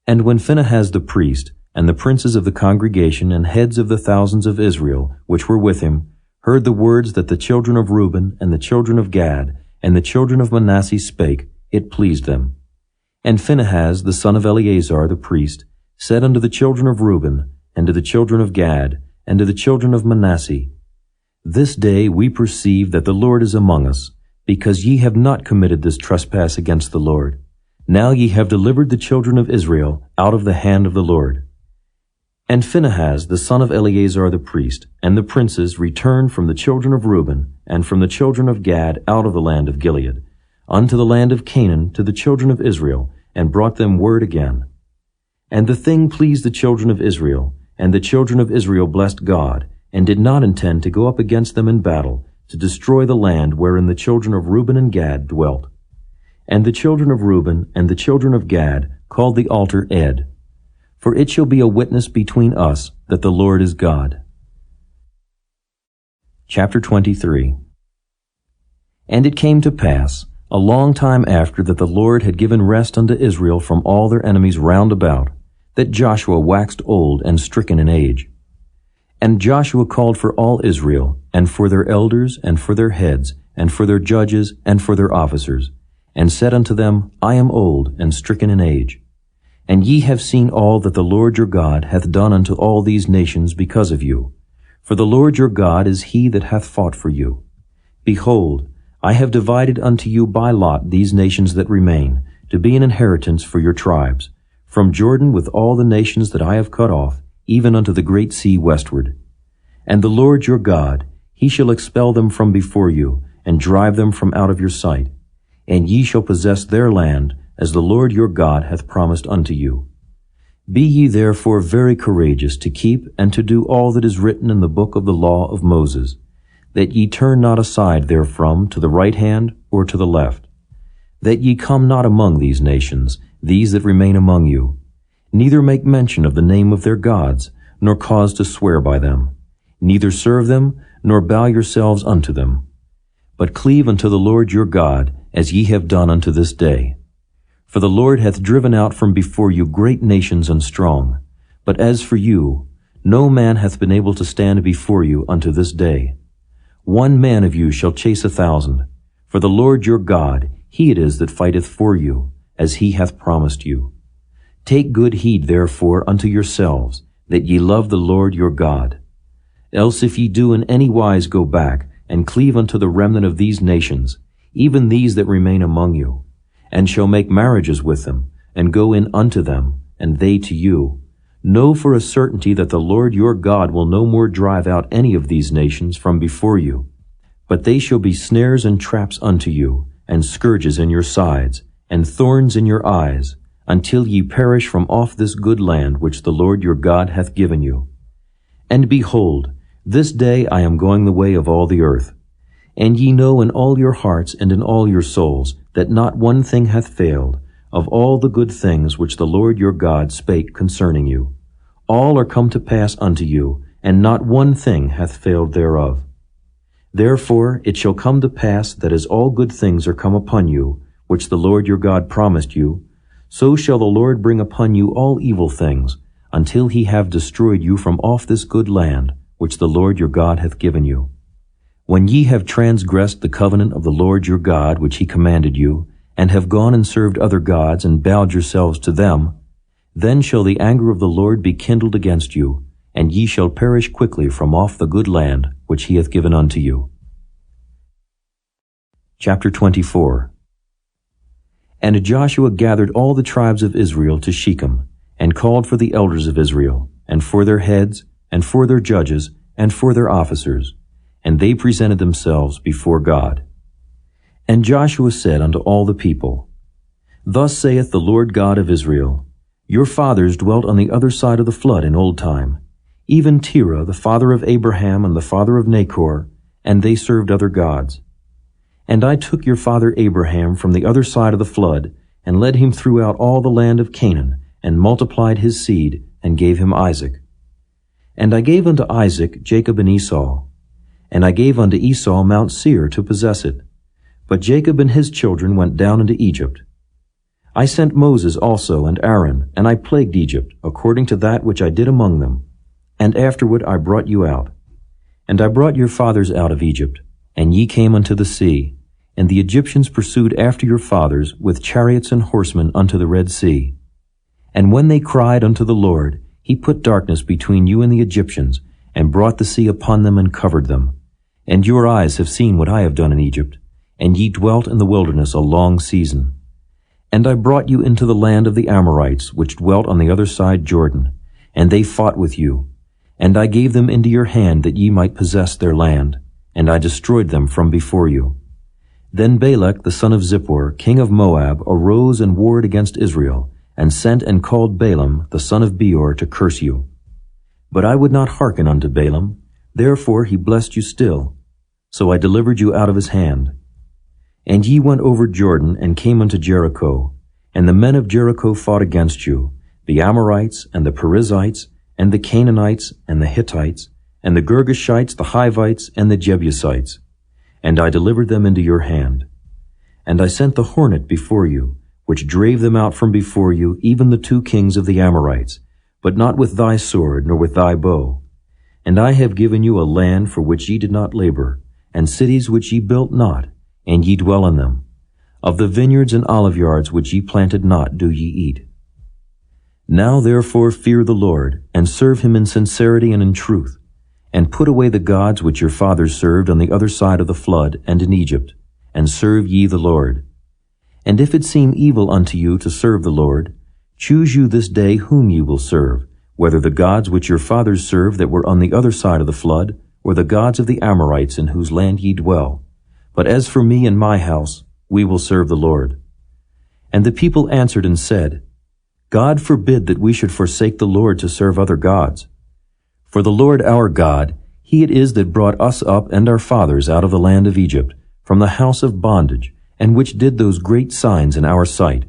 And when Phinehas the priest, and the princes of the congregation and heads of the thousands of Israel, which were with him, heard the words that the children of Reuben, and the children of Gad, and the children of Manasseh spake, it pleased them. And Phinehas the son of Eleazar the priest said unto the children of Reuben, and to the children of Gad, and to the children of Manasseh, This day we perceive that the Lord is among us, because ye have not committed this trespass against the Lord. Now ye have delivered the children of Israel out of the hand of the Lord. And Phinehas the son of Eleazar the priest, and the princes returned from the children of Reuben, and from the children of Gad out of the land of Gilead, unto the land of Canaan to the children of Israel, and brought them word again. And the thing pleased the children of Israel, and the children of Israel blessed God, and did not intend to go up against them in battle, to destroy the land wherein the children of Reuben and Gad dwelt. And the children of Reuben and the children of Gad called the altar Ed, for it shall be a witness between us that the Lord is God. Chapter 23. And it came to pass, a long time after that the Lord had given rest unto Israel from all their enemies round about, that Joshua waxed old and stricken in age. And Joshua called for all Israel, and for their elders, and for their heads, and for their judges, and for their officers, and said unto them, I am old and stricken in age. And ye have seen all that the Lord your God hath done unto all these nations because of you. For the Lord your God is he that hath fought for you. Behold, I have divided unto you by lot these nations that remain, to be an inheritance for your tribes, from Jordan with all the nations that I have cut off, even unto the great sea westward. And the Lord your God, he shall expel them from before you, and drive them from out of your sight. And ye shall possess their land, as the Lord your God hath promised unto you. Be ye therefore very courageous to keep and to do all that is written in the book of the law of Moses, that ye turn not aside therefrom to the right hand or to the left, that ye come not among these nations, these that remain among you, neither make mention of the name of their gods, nor cause to swear by them, neither serve them, nor bow yourselves unto them, but cleave unto the Lord your God, as ye have done unto this day. For the Lord hath driven out from before you great nations and strong, but as for you, no man hath been able to stand before you unto this day. 1 man of you shall chase 1,000, for the Lord your God, he it is that fighteth for you, as he hath promised you. Take good heed therefore unto yourselves, that ye love the Lord your God. Else if ye do in any wise go back, and cleave unto the remnant of these nations, even these that remain among you, and shall make marriages with them, and go in unto them, and they to you, know for a certainty that the Lord your God will no more drive out any of these nations from before you, but they shall be snares and traps unto you, and scourges in your sides, and thorns in your eyes, until ye perish from off this good land which the Lord your God hath given you. And behold, this day I am going the way of all the earth. And ye know in all your hearts and in all your souls that not one thing hath failed, of all the good things which the Lord your God spake concerning you. All are come to pass unto you, and not one thing hath failed thereof. Therefore it shall come to pass that as all good things are come upon you, which the Lord your God promised you, so shall the Lord bring upon you all evil things, until he have destroyed you from off this good land, which the Lord your God hath given you. When ye have transgressed the covenant of the Lord your God which he commanded you, and have gone and served other gods, and bowed yourselves to them, then shall the anger of the Lord be kindled against you, and ye shall perish quickly from off the good land which he hath given unto you. Chapter 24. And Joshua gathered all the tribes of Israel to Shechem, and called for the elders of Israel, and for their heads, and for their judges, and for their officers, and they presented themselves before God. And Joshua said unto all the people, Thus saith the Lord God of Israel, Your fathers dwelt on the other side of the flood in old time, even Terah, the father of Abraham and the father of Nachor, and they served other gods. And I took your father Abraham from the other side of the flood, and led him throughout all the land of Canaan, and multiplied his seed, and gave him Isaac. And I gave unto Isaac Jacob and Esau. And I gave unto Esau Mount Seir to possess it. But Jacob and his children went down into Egypt. I sent Moses also and Aaron, and I plagued Egypt, according to that which I did among them. And afterward I brought you out. And I brought your fathers out of Egypt, and ye came unto the sea. And the Egyptians pursued after your fathers with chariots and horsemen unto the Red Sea. And when they cried unto the Lord, he put darkness between you and the Egyptians, and brought the sea upon them and covered them. And your eyes have seen what I have done in Egypt, and ye dwelt in the wilderness a long season. And I brought you into the land of the Amorites, which dwelt on the other side Jordan, and they fought with you. And I gave them into your hand that ye might possess their land, and I destroyed them from before you. Then Balak the son of Zippor, king of Moab, arose and warred against Israel, and sent and called Balaam the son of Beor to curse you. But I would not hearken unto Balaam, therefore he blessed you still. So I delivered you out of his hand. And ye went over Jordan, and came unto Jericho. And the men of Jericho fought against you, the Amorites, and the Perizzites, and the Canaanites, and the Hittites, and the Girgashites, the Hivites, and the Jebusites. And I delivered them into your hand. And I sent the hornet before you, which drave them out from before you, even the 2 kings of the Amorites, but not with thy sword, nor with thy bow. And I have given you a land for which ye did not labor, and cities which ye built not, and ye dwell in them. Of the vineyards and oliveyards which ye planted not do ye eat. Now therefore fear the Lord, and serve him in sincerity and in truth, and put away the gods which your fathers served on the other side of the flood and in Egypt, and serve ye the Lord. And if it seem evil unto you to serve the Lord, choose you this day whom ye will serve, whether the gods which your fathers served that were on the other side of the flood, or the gods of the Amorites in whose land ye dwell. But as for me and my house, we will serve the Lord. And the people answered and said, God forbid that we should forsake the Lord to serve other gods. For the Lord our God, he it is that brought us up and our fathers out of the land of Egypt, from the house of bondage, and which did those great signs in our sight,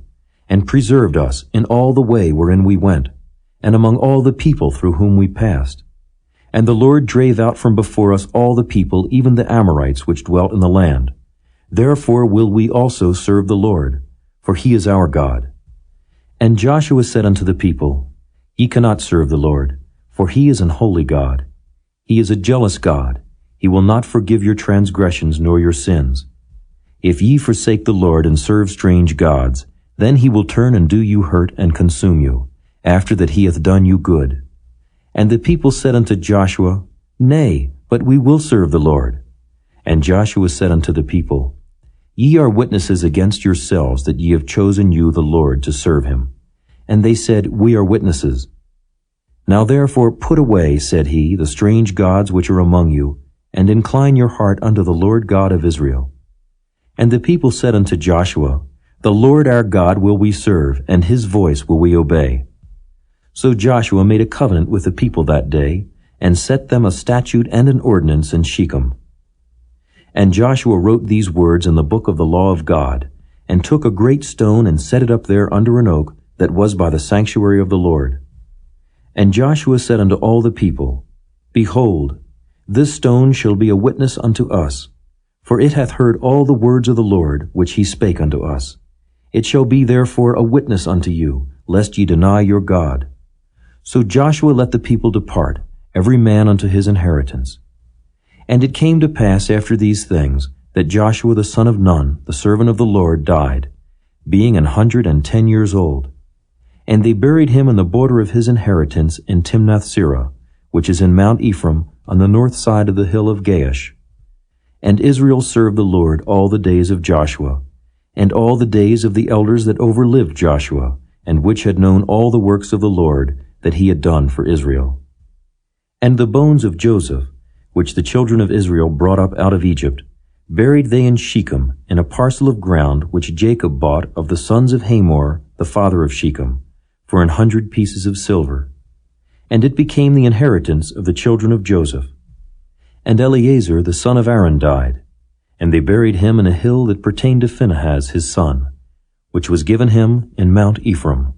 and preserved us in all the way wherein we went, and among all the people through whom we passed. And the Lord drave out from before us all the people, even the Amorites which dwelt in the land. Therefore will we also serve the Lord, for he is our God. And Joshua said unto the people, Ye cannot serve the Lord, for he is an holy God. He is a jealous God. He will not forgive your transgressions nor your sins. If ye forsake the Lord and serve strange gods, then he will turn and do you hurt and consume you, after that he hath done you good. And the people said unto Joshua, Nay, but we will serve the Lord. And Joshua said unto the people, Ye are witnesses against yourselves that ye have chosen you the Lord to serve him. And they said, We are witnesses. Now therefore put away, said he, the strange gods which are among you, and incline your heart unto the Lord God of Israel. And the people said unto Joshua, The Lord our God will we serve, and his voice will we obey. So Joshua made a covenant with the people that day, and set them a statute and an ordinance in Shechem. And Joshua wrote these words in the book of the law of God, and took a great stone and set it up there under an oak that was by the sanctuary of the Lord. And Joshua said unto all the people, Behold, this stone shall be a witness unto us, for it hath heard all the words of the Lord which he spake unto us. It shall be therefore a witness unto you, lest ye deny your God. So Joshua let the people depart, every man unto his inheritance. And it came to pass after these things, that Joshua the son of Nun, the servant of the Lord, died, being 110 years old. And they buried him in the border of his inheritance in Timnath-serah, which is in Mount Ephraim, on the north side of the hill of Gaash. And Israel served the Lord all the days of Joshua, and all the days of the elders that overlived Joshua, and which had known all the works of the Lord that he had done for Israel. And the bones of Joseph, which the children of Israel brought up out of Egypt, buried they in Shechem, in a parcel of ground which Jacob bought of the sons of Hamor, the father of Shechem, for 100 pieces of silver. And it became the inheritance of the children of Joseph. And Eleazar the son of Aaron died, and they buried him in a hill that pertained to Phinehas his son, which was given him in Mount Ephraim.